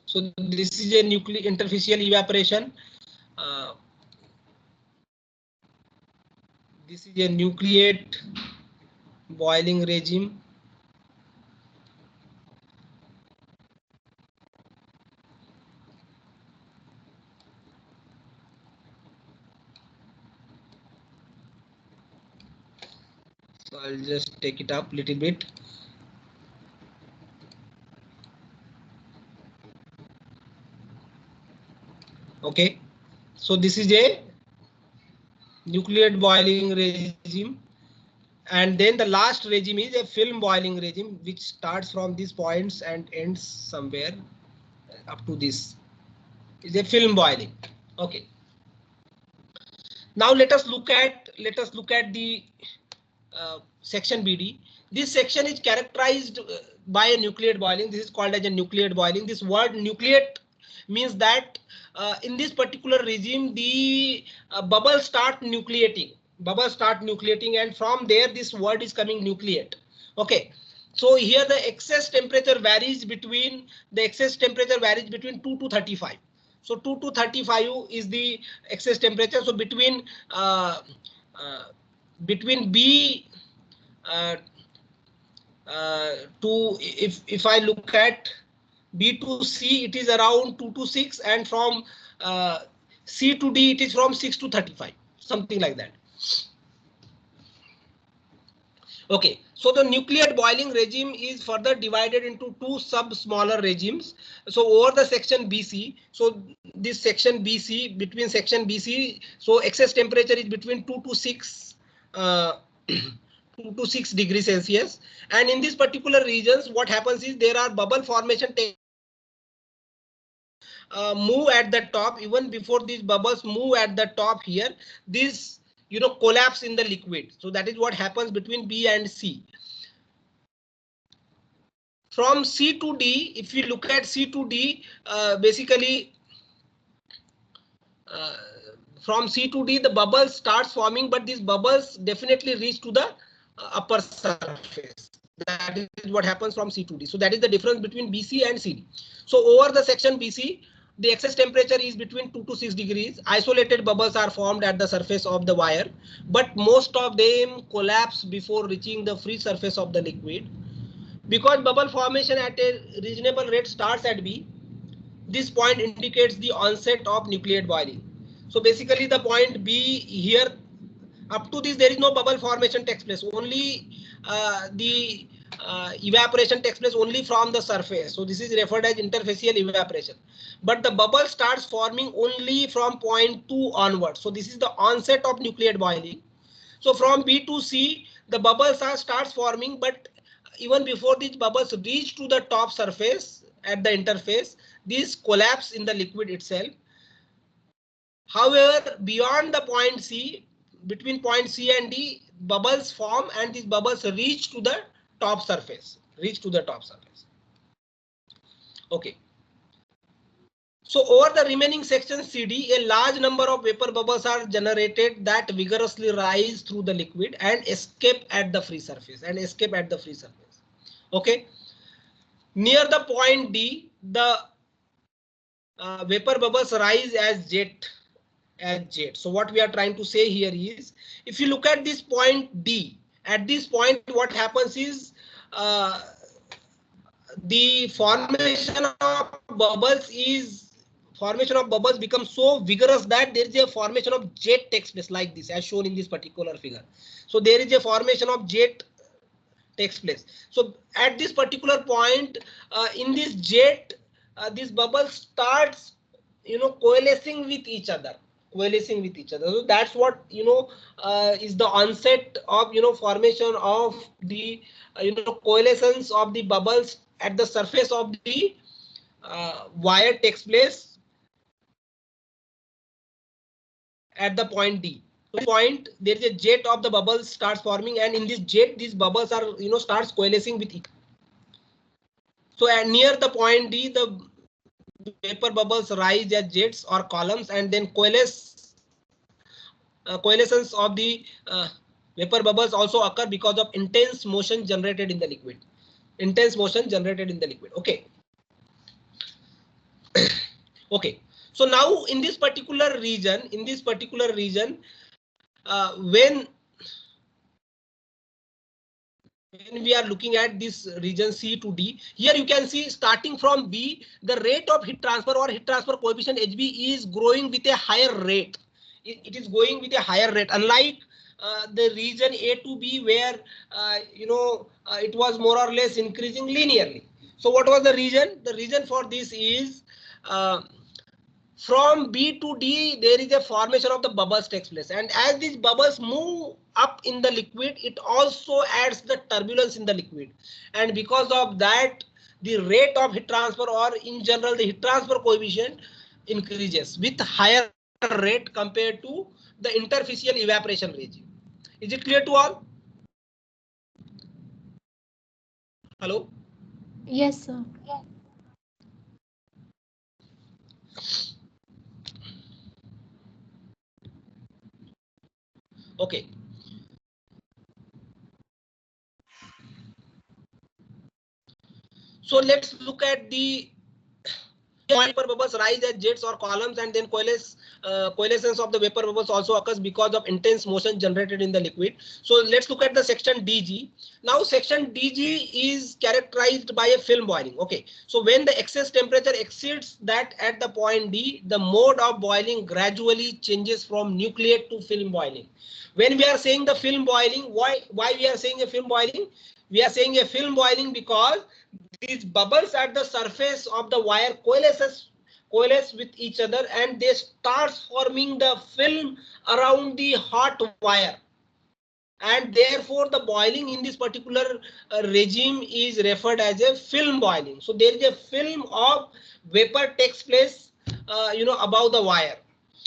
So this is a interfacial evaporation. This is a nucleate boiling regime. I'll just take it up a little bit. Okay, so this is a nucleate boiling regime, and then the last regime is a film boiling regime, which starts from these points and ends somewhere up to this is a film boiling. Okay, now let us look at the section BD. This section is characterized by a nucleate boiling. This is called as a nucleate boiling. This word nucleate means that in this particular regime, the bubbles start nucleating. And from there this word is coming nucleate. Okay, so here the excess temperature varies between 2 to 35. So 2 to 35 is the excess temperature. So between B to, if I look at B to C, it is around 2 to 6, and from C to D it is from 6 to 35, something like that. Okay, so the nucleate boiling regime is further divided into two smaller regimes. So over the section BC, so this section BC, between section BC, so excess temperature is between 2 to 6 2 to 6 degrees Celsius, and in these particular regions what happens is there are bubble formation move at the top. Even before these bubbles move at the top here, this collapse in the liquid. So that is what happens between B and C. From C to D, if we look at C to D, basically from C to D the bubbles starts forming, but these bubbles definitely reach to the upper surface. That is what happens from C to D. So that is the difference between BC and CD. So over the section BC, the excess temperature is between 2 to 6 degrees. Isolated bubbles are formed at the surface of the wire, but most of them collapse before reaching the free surface of the liquid. Because bubble formation at a reasonable rate starts at B, this point indicates the onset of nucleate boiling. So basically the point B here, up to this there is no bubble formation takes place, only the evaporation takes place only from the surface. So this is referred as interfacial evaporation, but the bubble starts forming only from point 2 onwards. So this is the onset of nucleate boiling. So from B to C the bubbles starts forming, but even before these bubbles reach to the top surface at the interface, these collapse in the liquid itself. However, beyond the point C, between point C and D, bubbles form, and these bubbles reach to the top surface. Okay. So over the remaining section CD, a large number of vapor bubbles are generated that vigorously rise through the liquid and escape at the free surface. Okay. Near the point D, the vapor bubbles rise as jet. So what we are trying to say here is, if you look at this point D, at this point what happens is the formation of bubbles becomes so vigorous that there is a formation of jet takes place, like this, as shown in this particular figure. So there is a formation of jet takes place. So at this particular point, in this jet, this bubble starts coalescing with each other. So that's what is the onset of formation of the coalescence of the bubbles at the surface of the wire takes place at the point D. Point, there is a jet of the bubbles starts forming, and in this jet these bubbles are starts coalescing with each. So at near the point D, the vapor bubbles rise as jets or columns, and then coalescence of the vapor bubbles also occur because of intense motion generated in the liquid. Okay. Okay. So now in this particular region, when we are looking at this region C to D, here you can see, starting from B, the rate of heat transfer or heat transfer coefficient HB is growing with a higher rate. It is going with a higher rate, unlike the region A to B where it was more or less increasing linearly. So what was the reason? The reason for this is from B to D, there is a formation of the bubbles takes place, and as these bubbles move up in the liquid, it also adds the turbulence in the liquid, and because of that, the rate of heat transfer, or in general the heat transfer coefficient, increases with higher rate compared to the interfacial evaporation regime. Is it clear to all? Hello? Yes, sir. Okay. So let's look at the vapor bubbles rise as jets or columns, and then coalescence of the vapor bubbles also occurs because of intense motion generated in the liquid. So let's look at the section DG. Now section DG is characterized by a film boiling. Okay, so when the excess temperature exceeds that at the point D, the mode of boiling gradually changes from nucleate to film boiling. When we are saying the film boiling, why we are saying a film boiling? We are saying a film boiling because these bubbles at the surface of the wire coalesce with each other, and they start forming the film around the hot wire, and therefore the boiling in this particular regime is referred as a film boiling. So there is a film of vapor takes place above the wire.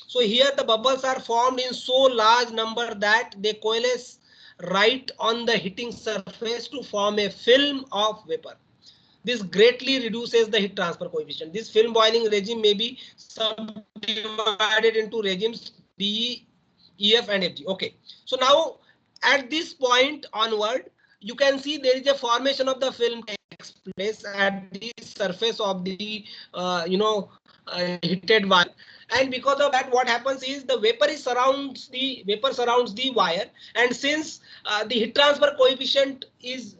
So here the bubbles are formed in so large number that they coalesce right on the heating surface to form a film of vapor. This greatly reduces the heat transfer coefficient. This film boiling regime may be subdivided into regimes DE, EF and FG. Okay. So now at this point onward, you can see there is a formation of the film takes place at the surface of the heated wire. And because of that, what happens is the vapor surrounds the wire, and since the heat transfer coefficient is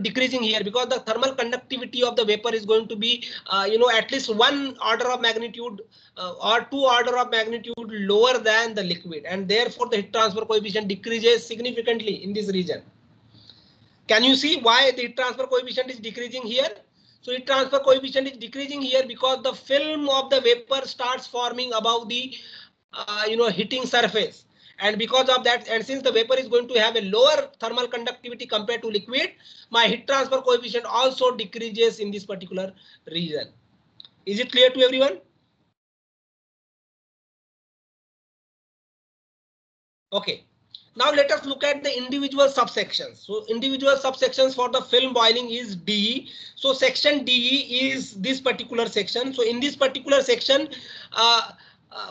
decreasing here, because the thermal conductivity of the vapor is going to be at least one order of magnitude or two order of magnitude lower than the liquid, and therefore the heat transfer coefficient decreases significantly in this region. Can you see why the heat transfer coefficient is decreasing here? So heat transfer coefficient is decreasing here because the film of the vapor starts forming above the heating surface, and because of that, and since the vapor is going to have a lower thermal conductivity compared to liquid, my heat transfer coefficient also decreases in this particular region. Is it clear to everyone? Okay. Now let us look at the individual subsections. So individual subsections for the film boiling is DE. So section DE is this particular section. So in this particular section,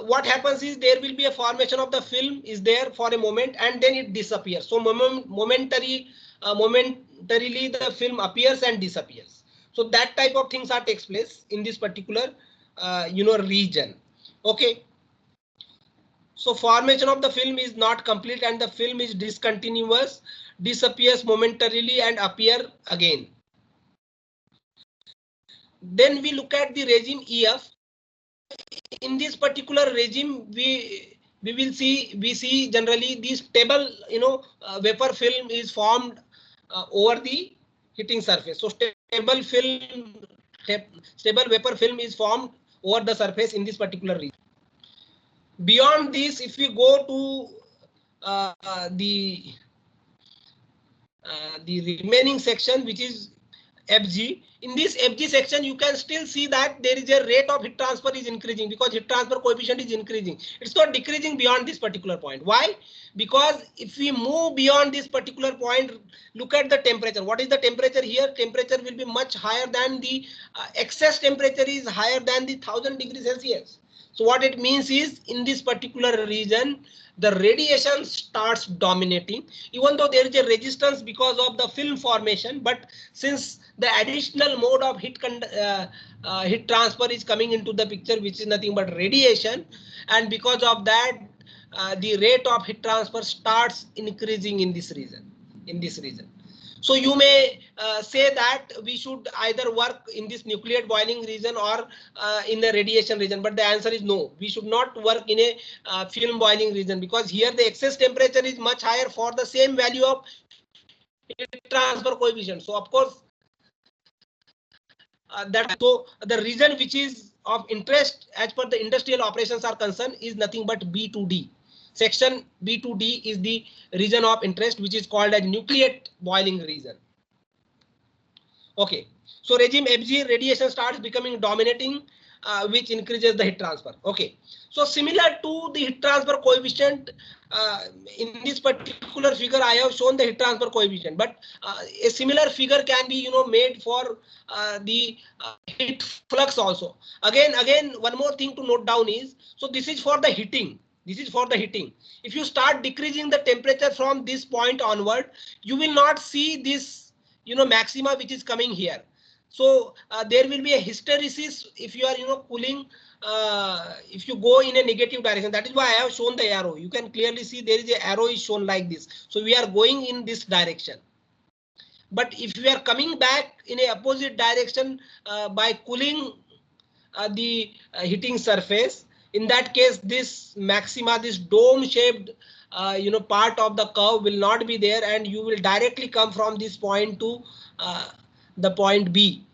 what happens is there will be a formation of the film is there for a moment, and then it disappears. So momentarily the film appears and disappears. So that type of things are takes place in this particular region. Okay. So formation of the film is not complete, and the film is discontinuous, disappears momentarily and appear again. Then we look at the regime EF. In this particular regime, we see generally this stable vapor film is formed over the heating surface. So stable vapor film is formed over the surface in this particular region. Beyond this, if we go to the remaining section, which is FG, in this FG section you can still see that there is a rate of heat transfer is increasing, because heat transfer coefficient is increasing. It's not decreasing beyond this particular point. Why? Because if we move beyond this particular point, look at the temperature. What is the temperature here? Temperature will be much higher than the excess temperature is higher than the 1000 degrees Celsius. So what it means is, in this particular region, the radiation starts dominating, even though there is a resistance because of the film formation. But since the additional mode of heat transfer is coming into the picture, which is nothing but radiation, and because of that, the rate of heat transfer starts increasing in this region. So you may say that we should either work in this nucleate boiling region or in the radiation region, but the answer is no. We should not work in a film boiling region, because here the excess temperature is much higher for the same value of heat transfer coefficient. So of course so the region which is of interest as per the industrial operations are concerned is nothing but B2D. Section B2D is the region of interest, which is called as nucleate boiling region. Okay, so regime FG radiation starts becoming dominating, which increases the heat transfer. Okay, so similar to the heat transfer coefficient, in this particular figure I have shown the heat transfer coefficient, but a similar figure can be made for the heat flux also. Again one more thing to note down is, so this is for the heating. This is for the heating. If you start decreasing the temperature from this point onward, you will not see this maxima which is coming here. So there will be a hysteresis if you are cooling, if you go in a negative direction. That is why I have shown the arrow. You can clearly see there is a arrow is shown like this. So we are going in this direction. But if we are coming back in a opposite direction by cooling the heating surface, in that case this maxima, this dome shaped part of the curve will not be there, and you will directly come from this point to the point B,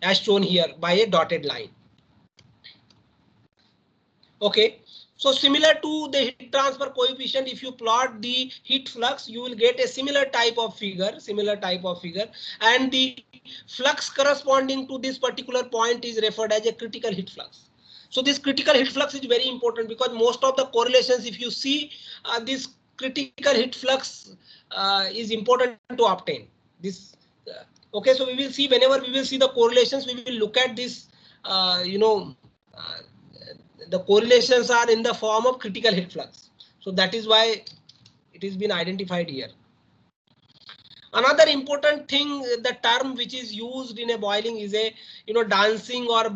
as shown here by a dotted line. Okay, so similar to the heat transfer coefficient, if you plot the heat flux, you will get a similar type of figure, and the flux corresponding to this particular point is referred as a critical heat flux. So this critical heat flux is very important, because most of the correlations, if you see, this critical heat flux is important to obtain. This okay, so we will see, whenever we will see the correlations, we will look at this. The correlations are in the form of critical heat flux. So that is why it has been identified here. Another important thing, the term which is used in a boiling is a dancing or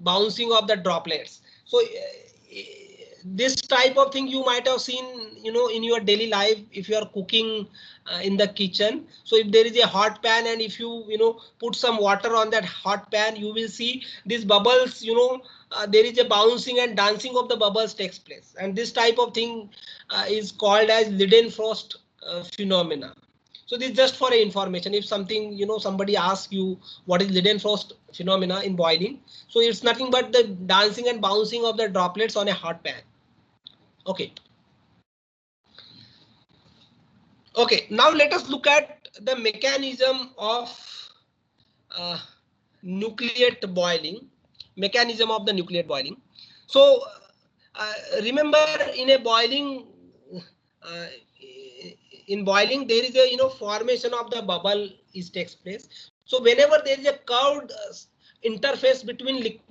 bouncing of the droplets. So this type of thing you might have seen in your daily life if you are cooking in the kitchen. So if there is a hot pan, and if you put some water on that hot pan, you will see these bubbles, there is a bouncing and dancing of the bubbles takes place, and this type of thing is called as Leidenfrost phenomena. So this is just for information. If something, somebody asks you what is Leidenfrost phenomena in boiling, so it's nothing but the dancing and bouncing of the droplets on a hot pan. Okay. Okay, now let us look at the mechanism of nucleate boiling. Mechanism of the nucleate boiling. So remember, in a boiling, there is a formation of the bubble takes place. So whenever there is a curved interface between liquid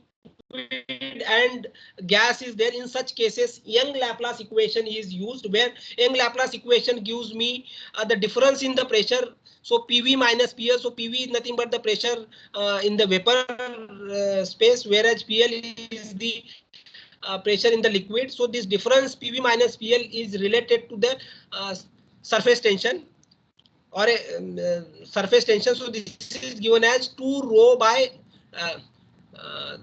and gas is there, in such cases Young-Laplace equation is used, where Young-Laplace equation gives me the difference in the pressure. So PV minus PL. So PV is nothing but the pressure in the vapor space, whereas PL is the pressure in the liquid. So this difference PV minus PL is related to the surface tension, or a surface tension. So this is given as 2 rho by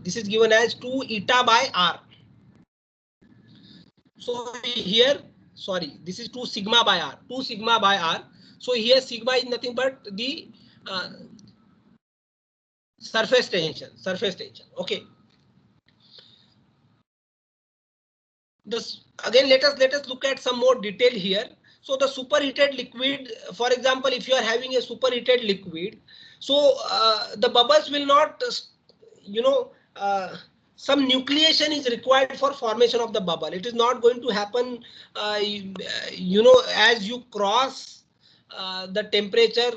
this is given as 2 eta by R. So here, sorry, this is 2 sigma by R, 2 sigma by R. So here sigma is nothing but the surface tension. Okay. This again, let us look at some more detail here. So the superheated liquid, for example, if you are having a superheated liquid, so the bubbles will not, some nucleation is required for formation of the bubble. It is not going to happen, as you cross the temperature.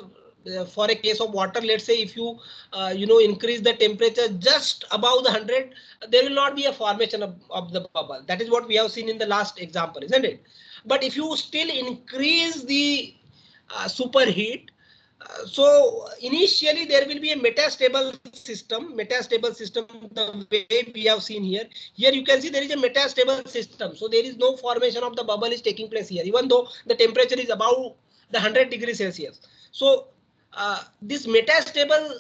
For a case of water, let's say if you increase the temperature just above the 100, there will not be a formation of the bubble. That is what we have seen in the last example, isn't it? But if you still increase the superheat, so initially there will be a metastable system, the way we have seen here. Here you can see there is a metastable system. So there is no formation of the bubble is taking place here, even though the temperature is above the 100 degrees Celsius. So this metastable,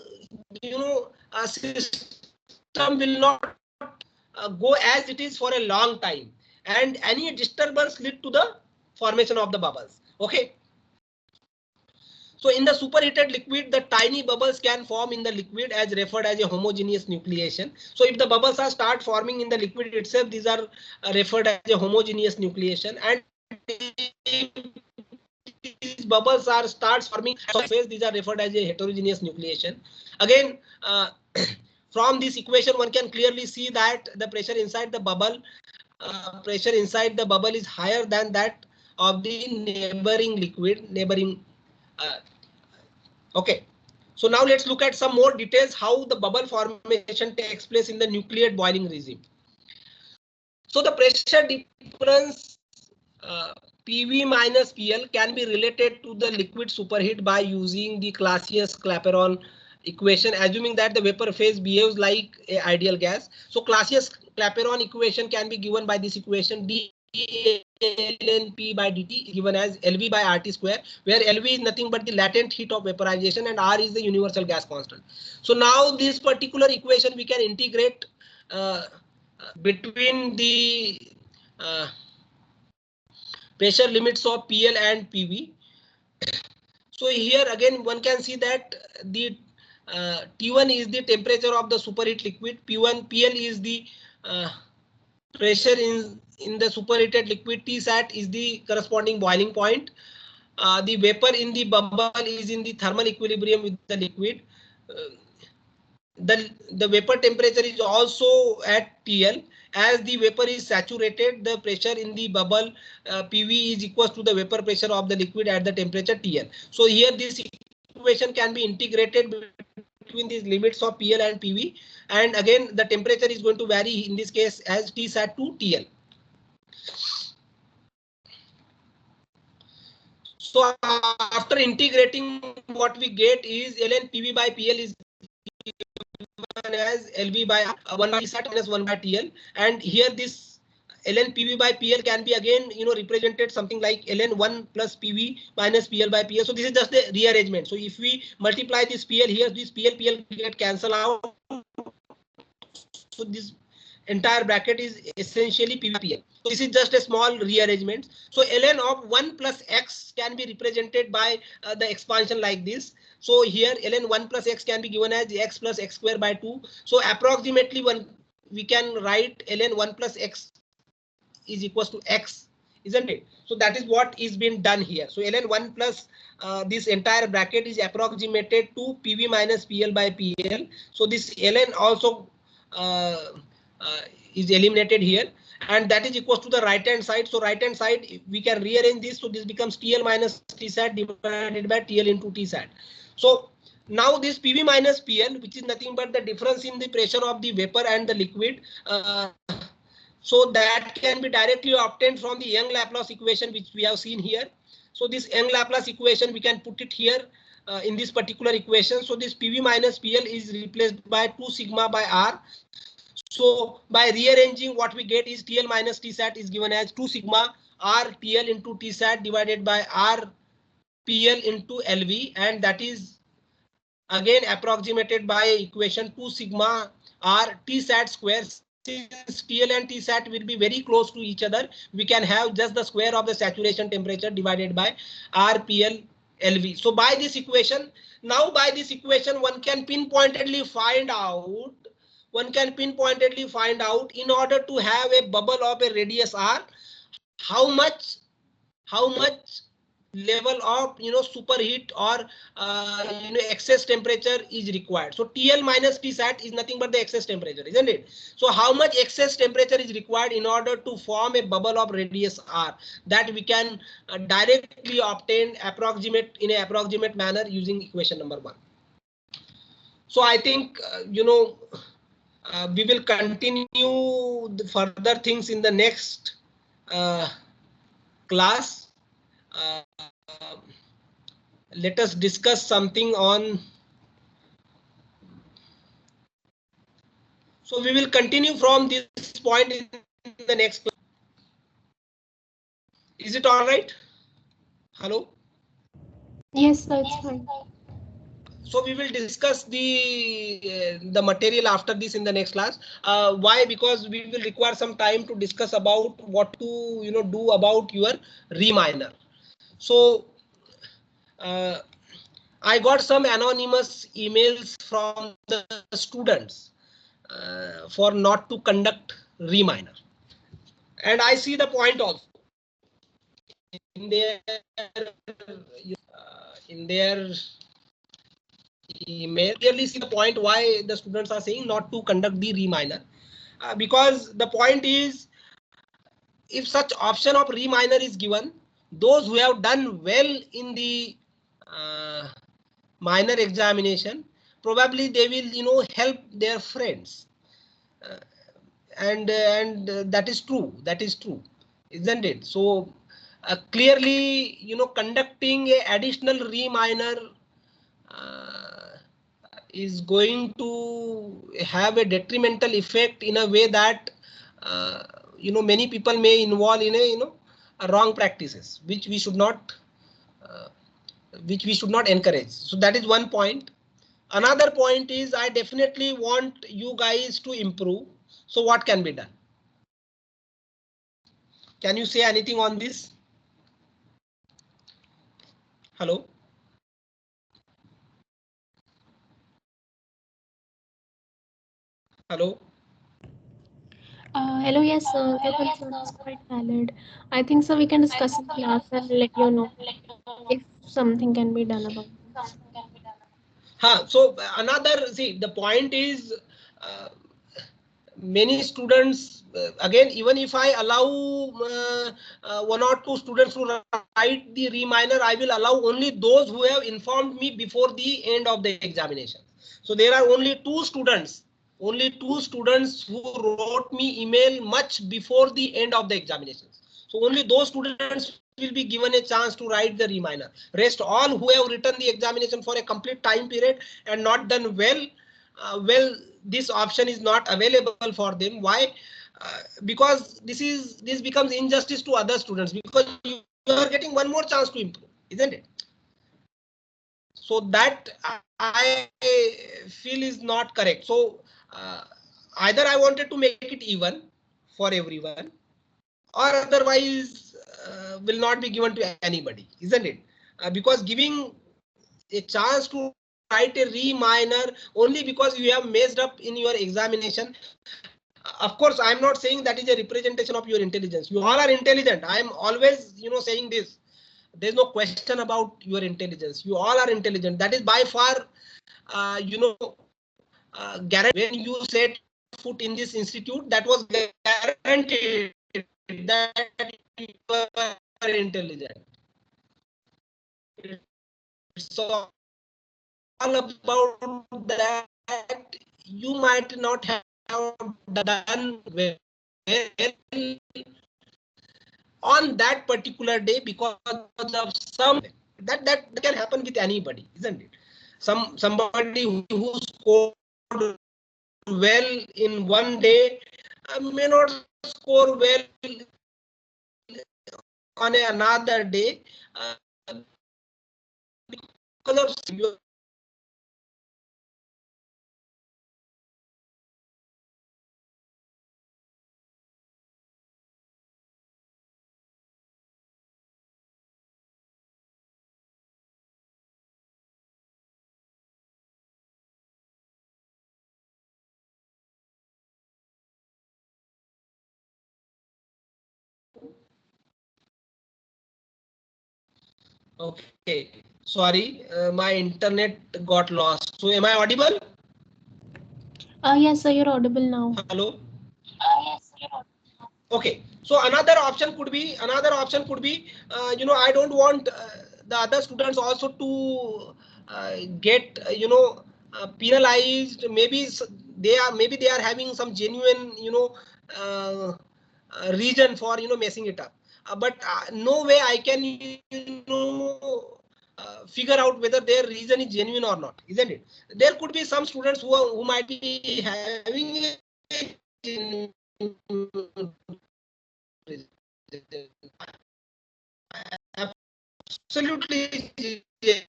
system will not go as it is for a long time, and any disturbance lead to the formation of the bubbles. Okay. So in the superheated liquid, the tiny bubbles can form in the liquid as referred as a homogeneous nucleation. So if the bubbles are start forming in the liquid itself, these are referred as a homogeneous nucleation. And if these bubbles are starts forming phase, these are referred as a heterogeneous nucleation. Again, from this equation, one can clearly see that the pressure inside the bubble, is higher than that of the neighboring liquid, uh, okay. So now let's look at some more details how the bubble formation takes place in the nucleate boiling regime. So the pressure difference PV minus PL can be related to the liquid superheat by using the Clausius-Clapeyron equation, assuming that the vapor phase behaves like an ideal gas. So Clausius-Clapeyron equation can be given by this equation: d ln P by dt given as LV by RT square, where LV is nothing but the latent heat of vaporization and R is the universal gas constant. So now this particular equation we can integrate between the pressure limits of PL and PV. So here again one can see that the T1 is the temperature of the superheat liquid, PL is the pressure in the superheated liquid, Tsat is the corresponding boiling point. The vapor in the bubble is in the thermal equilibrium with the liquid. The vapor temperature is also at TL. As the vapor is saturated, the pressure in the bubble PV is equal to the vapor pressure of the liquid at the temperature TL. So here this equation can be integrated between these limits of PL and PV, and again the temperature is going to vary in this case as Tsat to TL. So after integrating, what we get is ln PV by PL is as LV by 1 by Tsat minus 1 by TL, and here this ln PV by PL can be again represented something like ln 1 plus PV minus PL by PL. So this is just the rearrangement. So if we multiply this PL here, this PL get cancel out. So this entire bracket is essentially PVPL. So this is just a small rearrangement. So ln of 1 plus x can be represented by the expansion like this. So here ln 1 plus x can be given as x plus x square by 2. So approximately we can write ln 1 plus x is equals to x, isn't it? So that is what is being done here. So ln 1 plus this entire bracket is approximated to PV minus PL by PL. So this ln also is eliminated here, and that is equals to the right hand side. So right hand side we can rearrange this, so this becomes TL minus Tsat divided by TL into Tsat. So now this PV minus PL, which is nothing but the difference in the pressure of the vapor and the liquid, so that can be directly obtained from the Young Laplace equation which we have seen here. So this Young Laplace equation we can put it here in this particular equation. So this PV minus PL is replaced by 2 sigma by R. So by rearranging, what we get is TL minus Tsat is given as 2 sigma R TL into Tsat divided by R PL into LV, and that is again approximated by equation 2 sigma R Tsat square. Since TL and Tsat will be very close to each other, we can have just the square of the saturation temperature divided by RPL LV. So by this equation, one can pinpointedly find out, in order to have a bubble of a radius R, how much level of superheat or excess temperature is required. So TL minus Tsat is nothing but the excess temperature, isn't it? So how much excess temperature is required in order to form a bubble of radius R, that we can directly obtain in an approximate manner using equation number 1. So I think we will continue the further things in the next class. Let us discuss something on. So we will continue from this point in the next class. Is it all right? Hello? Yes, sir, it's fine. So we will discuss the material after this in the next class. Why? Because we will require some time to discuss about what to do about your re-minor. So uh, I got some anonymous emails from the students for not to conduct re-minor, and I see the point also in their email. Clearly see the point why the students are saying not to conduct the re-minor, because the point is, if such option of re-minor is given, those who have done well in the uh, minor examination, probably they will help their friends, uh, and that is true, isn't it? So clearly conducting a additional re-minor uh, is going to have a detrimental effect in a way that uh, many people may involve in wrong practices, uh, which we should not encourage. So that is one point. Another point is, I definitely want you guys to improve. So what can be done? Can you say anything on this? Hello? Hello? Hello, yes, sir. Your concern is quite valid. I think so. We can discuss in class and let you know if something can be done about this. So another, see, the point is, uh, many students, again, even if I allow one or two students to write the re-minor, I will allow only those who have informed me before the end of the examination. So there are only two students who wrote me email much before the end of the examinations. So only those students will be given a chance to write the re-minor. Rest all who have written the examination for a complete time period and not done well, this option is not available for them. Why? Because this becomes injustice to other students, because you are getting one more chance to improve, isn't it? So that I feel is not correct. So either I wanted to make it even for everyone, or otherwise will not be given to anybody, isn't it? Because giving a chance to write a re-minor only because you have messed up in your examination. Of course, I'm not saying that is a representation of your intelligence. You all are intelligent. I'm always saying this. There's no question about your intelligence. You all are intelligent. That is by far guaranteed. When you set foot in this institute, that was guaranteed that you are intelligent. It's all about that. You might not have done well on that particular day because of some, that can happen with anybody, isn't it? Somebody who scored well in one day may not score well on another day, because of your okay. Sorry, my internet got lost. So am I audible? Yes, sir. You're audible now. Hello. Okay. So another option could be, I don't want the other students also to get penalized. Maybe they are having some genuine uh, reason for messing it up. But no way I can figure out whether their reason is genuine or not, isn't it? There could be some students who might be having a genuine reason. Absolutely genuine.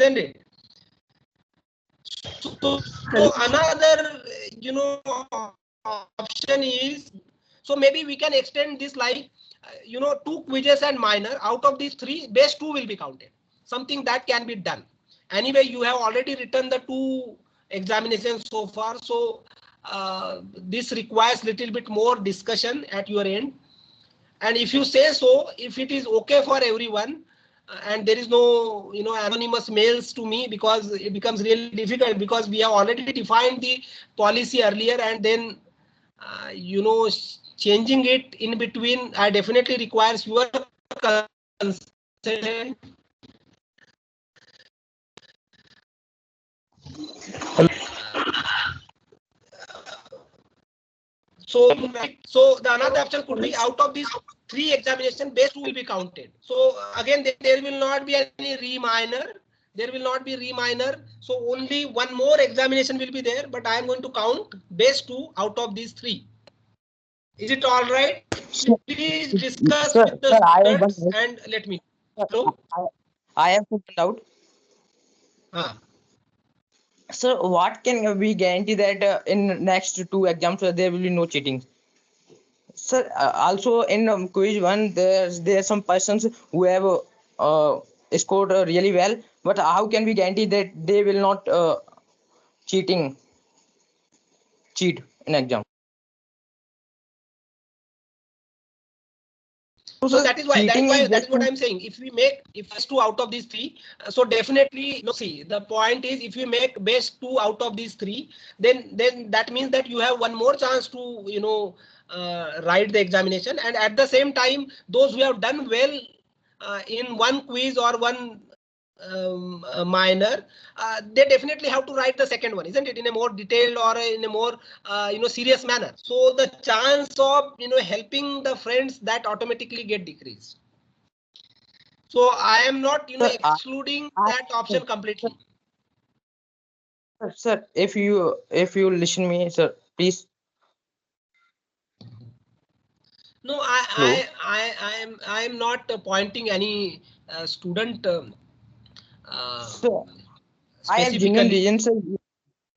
isn't it? So another, option is, so maybe we can extend this like, two quizzes and minor. Out of these three, best two will be counted. Something that can be done. Anyway, you have already written the two examinations so far. So this requires little bit more discussion at your end. And if you say so, if it is okay for everyone, and there is no anonymous mails to me, because it becomes really difficult, because we have already defined the policy earlier, and then changing it in between, I definitely requires your consent. So, so the another option could be, out of these three examination, best two will be counted. So again, there will not be any re-minor. There will not be re-minor. So only one more examination will be there, but I am going to count best two out of these three. Is it all right? Please discuss with the I have one students doubt. and let me. Sir, Hello? I have one doubt. So what can we guarantee that in next two exams there will be no cheating? Sir, also in quiz one, there are some persons who have scored really well, but how can we guarantee that they will not cheating cheat in exam? So that is why Cheating is that just is what I'm saying. If we make, if best two out of these three, so definitely, no, see, the point is, if you make best two out of these three, then that means that you have one more chance to write the examination. And at the same time, those who have done well in one quiz or one minor, they definitely have to write the second one, isn't it, in a more detailed or in a more serious manner. So the chance of helping the friends, that automatically get decreased. So I am not sir, excluding that option completely. sir, if you listen me, sir, please. No, Hello. I am not pointing any student Sir, I have genuine specifically. reasons, sir.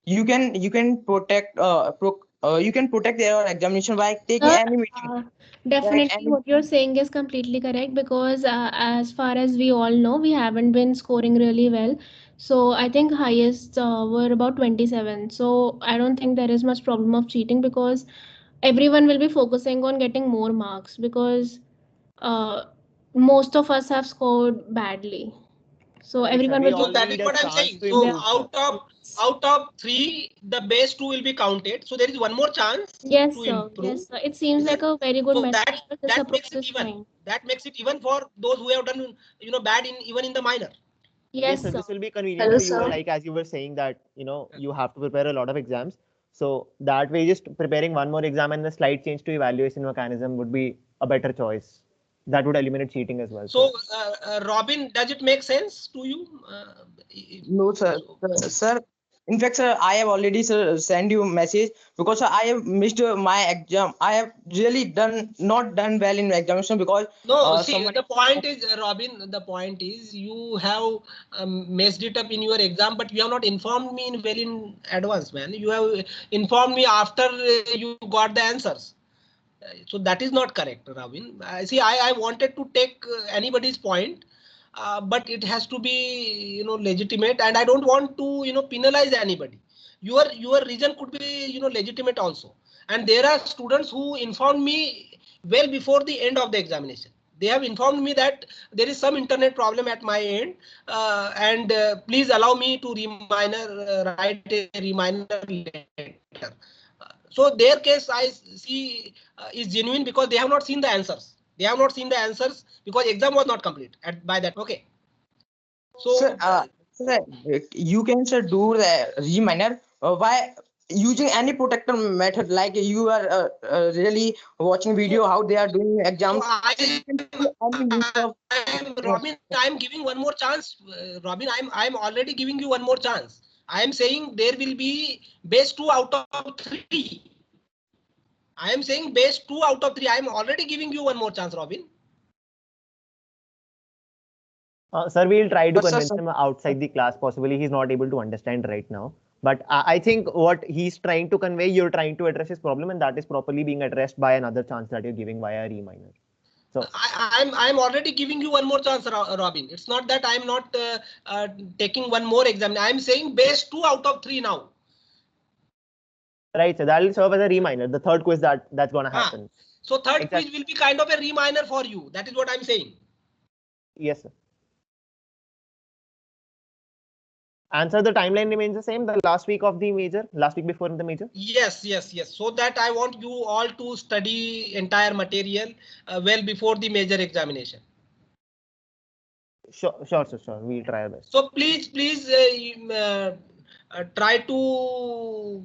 You can protect you can protect their examination by taking Sir, any meeting. Like definitely any what you're saying is completely correct, because as far as we all know, we haven't been scoring really well. So I think highest were about 27. So I don't think there is much problem of cheating, because everyone will be focusing on getting more marks, because uh, most of us have scored badly. So Correct, sir. everyone We will be So all that is need a what I'm chance saying. to So their improve, sir. out of three, the best two will be counted. So there is one more chance Yes, to sir. improve. Yes, sir. It seems like Isn't? a very good So method. This that approach makes it is even. fine. That makes it even for those who have done bad in even in the minor. Yes, Yes, sir. sir. This will be convenient Hello, for you, sir. like as you were saying that you have to prepare a lot of exams. So that way, just preparing one more exam and a slight change to evaluation mechanism would be a better choice. That would eliminate cheating as well, sir. So Robin, does it make sense to you? no, sir. So, Sir, in fact, sir, I have already, sir, sent you message because sir, I have missed my exam. I have really not done well in examination because no, see, someone. the point is, Robin, the point is you have messed it up in your exam, but you have not informed me in well in advance, man. You have informed me after you got the answers. So that is not correct, Robin. See, I wanted to take anybody's point, but it has to be, legitimate, and I don't want to, penalize anybody. Your reason could be, legitimate also. And there are students who informed me well before the end of the examination. They have informed me that there is some internet problem at my end, and please allow me to write a reminder later. So their case I see is genuine, because they have not seen the answers. They have not seen the answers because exam was not complete by that. Okay. Sir, So sir, you can sir do the reminder by using any protector method. Like you are really watching video how they are doing so exams. So you can do any use of. Robin, I'm giving one more chance. Robin, I'm already giving you one more chance. I am saying there will be best two out of three. I am saying best two out of three. I am already giving you one more chance, Robin. Sir, we'll try to But sir, convince him outside the class. Possibly he's not able to understand right now. But I think what he's trying to convey, you're trying to address his problem, and that is properly being addressed by another chance that you're giving via a reminder. So I'm already giving you one more chance, Robin. It's not that I'm not taking one more exam. I'm saying base 2 out of 3 now. right, so that will serve as a reminder. The third quiz that's gonna happen. So third Exactly. quiz will be kind of a reminder for you. That is what I'm saying. Yes, sir. Answer, the timeline remains the same. The last week of the major, last week before the major. Yes. So that I want you all to study entire material well before the major examination. Sure. We'll try our best. So please try to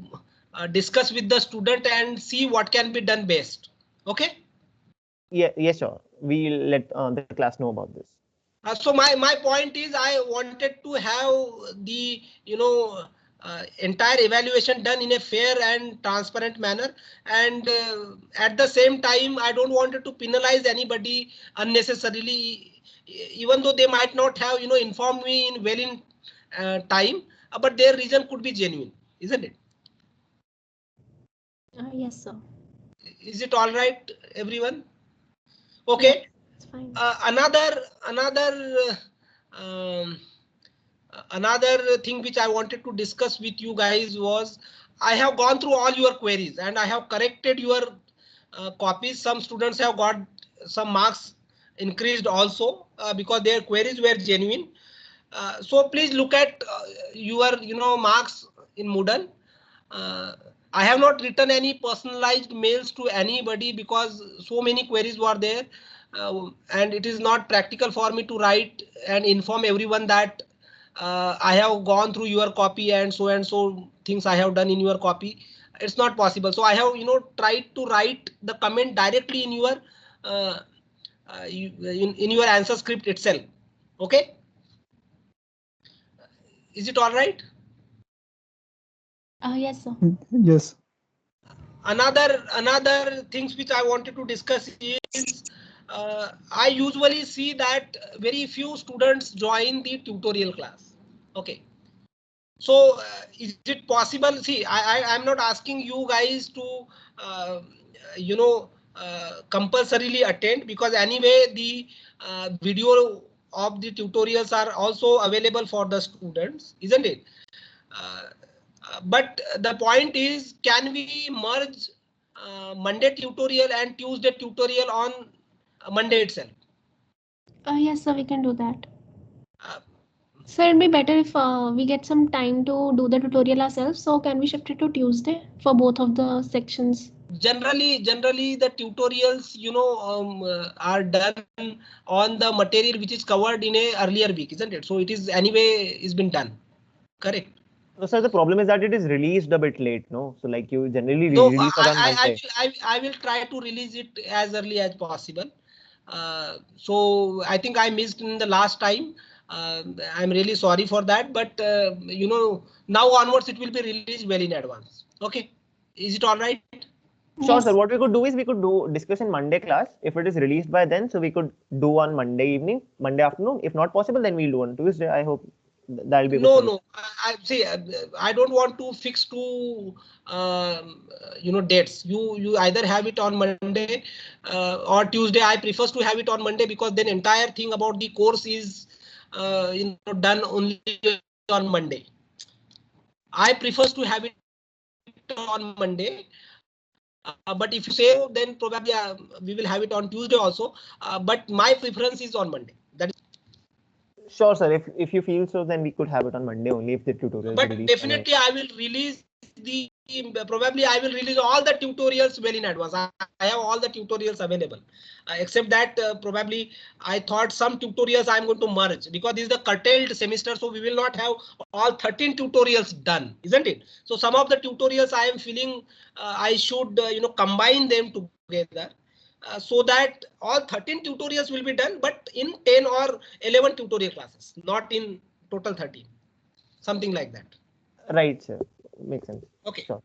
discuss with the student and see what can be done best. Okay. Yeah, yes, sure. We'll let the class know about this. So my point is I wanted to have the entire evaluation done in a fair and transparent manner, and at the same time I don't want to penalize anybody unnecessarily, even though they might not have informed me in time, but their reason could be genuine, isn't it? Yes, sir. Is it all right, everyone? Okay. Yeah, it's fine. Another thing which I wanted to discuss with you guys was I have gone through all your queries and I have corrected your copies. Some students have got some marks increased also because their queries were genuine. So please look at your marks in Moodle. I have not written any personalized mails to anybody because so many queries were there, and it is not practical for me to write and inform everyone that I have gone through your copy and so things I have done in your copy. It's not possible. So I have tried to write the comment directly in your in your answer script itself. Okay. Is it all right? Yes, sir. Yes. Another things which I wanted to discuss is I usually see that very few students join the tutorial class. Okay. So is it possible? See, I'm not asking you guys to uh, compulsorily attend, because anyway the video of the tutorials are also available for the students, isn't it? But the point is, can we merge Monday tutorial and Tuesday tutorial on Monday itself? Yes, sir, we can do that. Uh, So it'd be better if we get some time to do the tutorial ourselves. So can we shift it to Tuesday for both of the sections? generally the tutorials are done on the material which is covered in a earlier week, isn't it? So it is anyway is been done, correct? So, sir, the problem is that it is released a bit late, no? So, like, you generally No, release it on Monday. I will try to release it as early as possible. So I think I missed in the last time. I'm really sorry for that, but now onwards it will be released well in advance. Okay, is it all right? Sure, sir. Yes. What we could do is we could do discuss in Monday class if it is released by then. So we could do on Monday evening, Monday afternoon. If not possible, then we'll do on Tuesday. I hope that'll be a good solution. No. I see. I don't want to fix two, dates. You either have it on Monday or Tuesday. I prefer to have it on Monday because then entire thing about the course is done only on Monday. I prefer to have it on Monday. But if you say so, then probably we will have it on Tuesday also. But my preference is on Monday. That is. Sure, sir. If you feel so, then we could have it on Monday only if the tutorial is But released. definitely I will release probably I will release all the tutorials well in advance. I have all the tutorials available, except that probably I thought some tutorials I'm going to merge because this is the curtailed semester, so we will not have all 13 tutorials done, isn't it? So some of the tutorials I am feeling I should combine them together. So that all 13 tutorials will be done, but in 10 or 11 tutorial classes, not in total 13, something like that. Right, sir. Makes sense. Okay. Sure.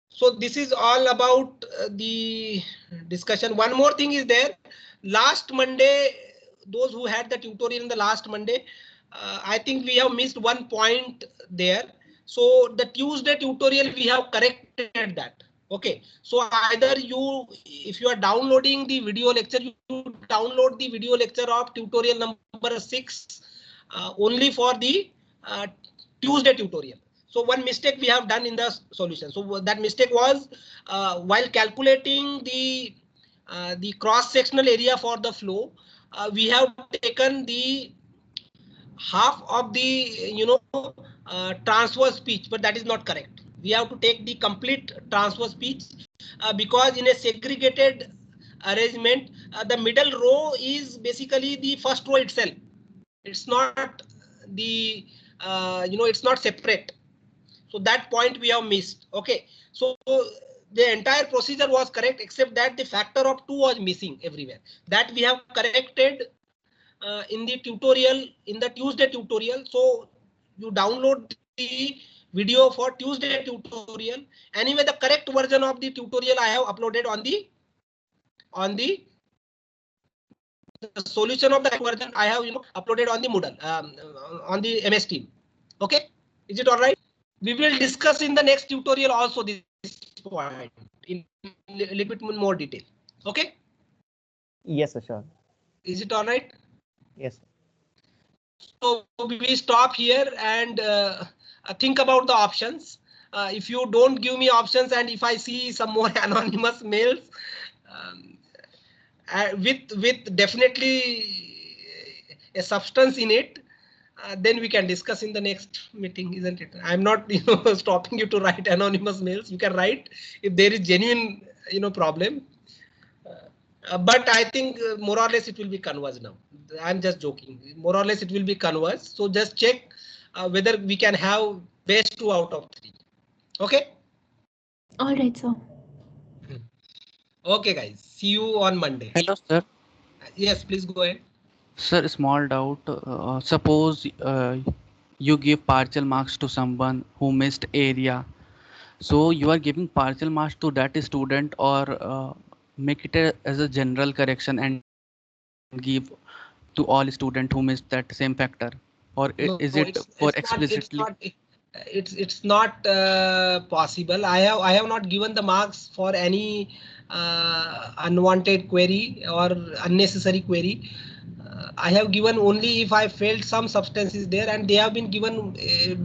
So this is all about the discussion. One more thing is there. Last Monday, those who had the tutorial in the last Monday, I think we have missed one point there. So the Tuesday tutorial, we have corrected that. Okay, so either you, if you are downloading the video lecture, you download the video lecture of tutorial number 6 only for the Tuesday tutorial. So one mistake we have done in the solution. So that mistake was while calculating the cross sectional area for the flow, we have taken the half of the transverse pitch, but that is not correct. We have to take the complete transverse pitch because in a segregated arrangement, the middle row is basically the first row itself. It's not the it's not separate. So that point we have missed. Okay, so the entire procedure was correct except that the factor of 2 was missing everywhere. That we have corrected in the tutorial, in the Tuesday tutorial. So you download the video for Tuesday tutorial. Anyway, the correct version of the tutorial I have uploaded on the solution of the version I have uploaded on the Moodle, on the MS Team. Okay, is it all right? We will discuss in the next tutorial also this point in a little bit more detail. Okay. Yes, sir, sure. Is it all right? Yes. So we stop here and think about the options. If you don't give me options and if I see some more anonymous mails with definitely a substance in it, then we can discuss in the next meeting, isn't it? I'm not stopping you to write anonymous mails. You can write if there is genuine problem. But I think more or less it will be converged now. I'm just joking. More or less it will be converged. So just check whether we can have best 2 out of 3. Okay. All right, sir. Okay, guys. See you on Monday. Hello, sir. Yes, please go ahead. Sir, small doubt. Suppose you give partial marks to someone who missed area. So you are giving partial marks to that student, or make it as a general correction and give to all students who missed that same factor, or is it for explicitly? It's not possible. I have not given the marks for any unwanted query or unnecessary query. I have given only if I felt some substance is there, and they have been given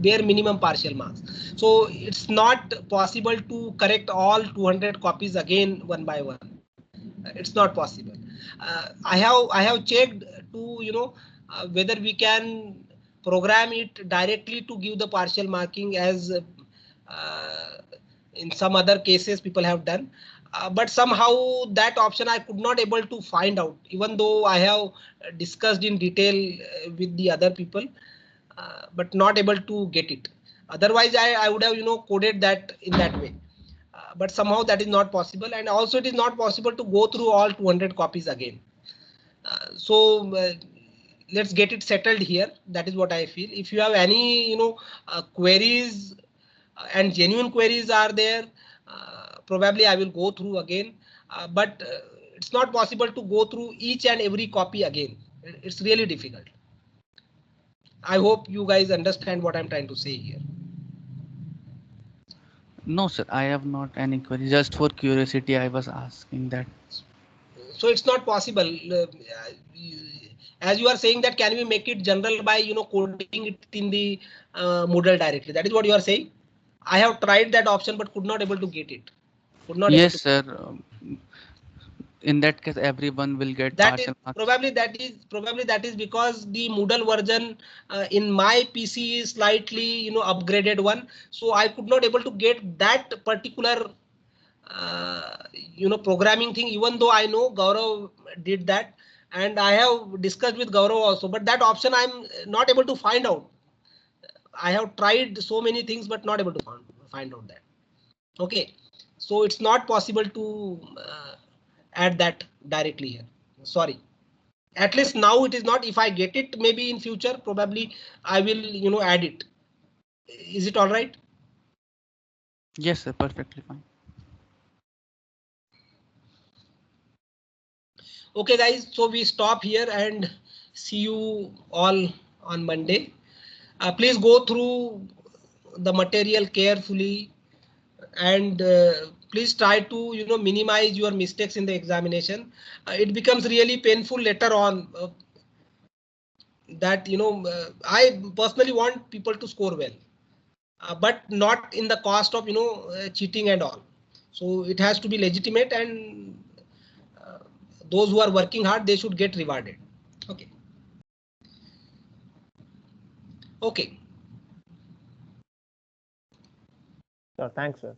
bare minimum partial marks. So it's not possible to correct all 200 copies again one by one. It's not possible. I have checked to whether we can program it directly to give the partial marking as in some other cases people have done. But somehow that option I could not able to find out, even though I have discussed in detail with the other people, but not able to get it. Otherwise, I would have coded that in that way. But somehow that is not possible, and also it is not possible to go through all 200 copies again. So let's get it settled here. That is what I feel. If you have any queries and genuine queries are there, probably I will go through again, but it's not possible to go through each and every copy again. It's really difficult. I hope you guys understand what I'm trying to say here. No, sir, I have not any query. Just for curiosity, I was asking that. So it's not possible. As you are saying that, can we make it general by coding it in the Moodle directly? That is what you are saying. I have tried that option but could not able to get it. Yes, sir. In that case, everyone will get that partial is, marks. probably that is because the Moodle version in my PC is slightly upgraded one, so I could not able to get that particular programming thing, even though I know Gaurav did that and I have discussed with Gaurav also, but that option I'm not able to find out. I have tried so many things but not able to find out that. Okay, so it's not possible to add that directly here. Sorry. At least now it is not. If I get it, maybe in future, probably I will add it. Is it all right? Yes, sir. Perfectly fine. Okay, guys. So we stop here and see you all on Monday. Please go through the material carefully, and please try to minimize your mistakes in the examination. It becomes really painful later on. That I personally want people to score well, but not in the cost of cheating and all. So it has to be legitimate, and those who are working hard, they should get rewarded. Okay. Okay. So thanks, sir.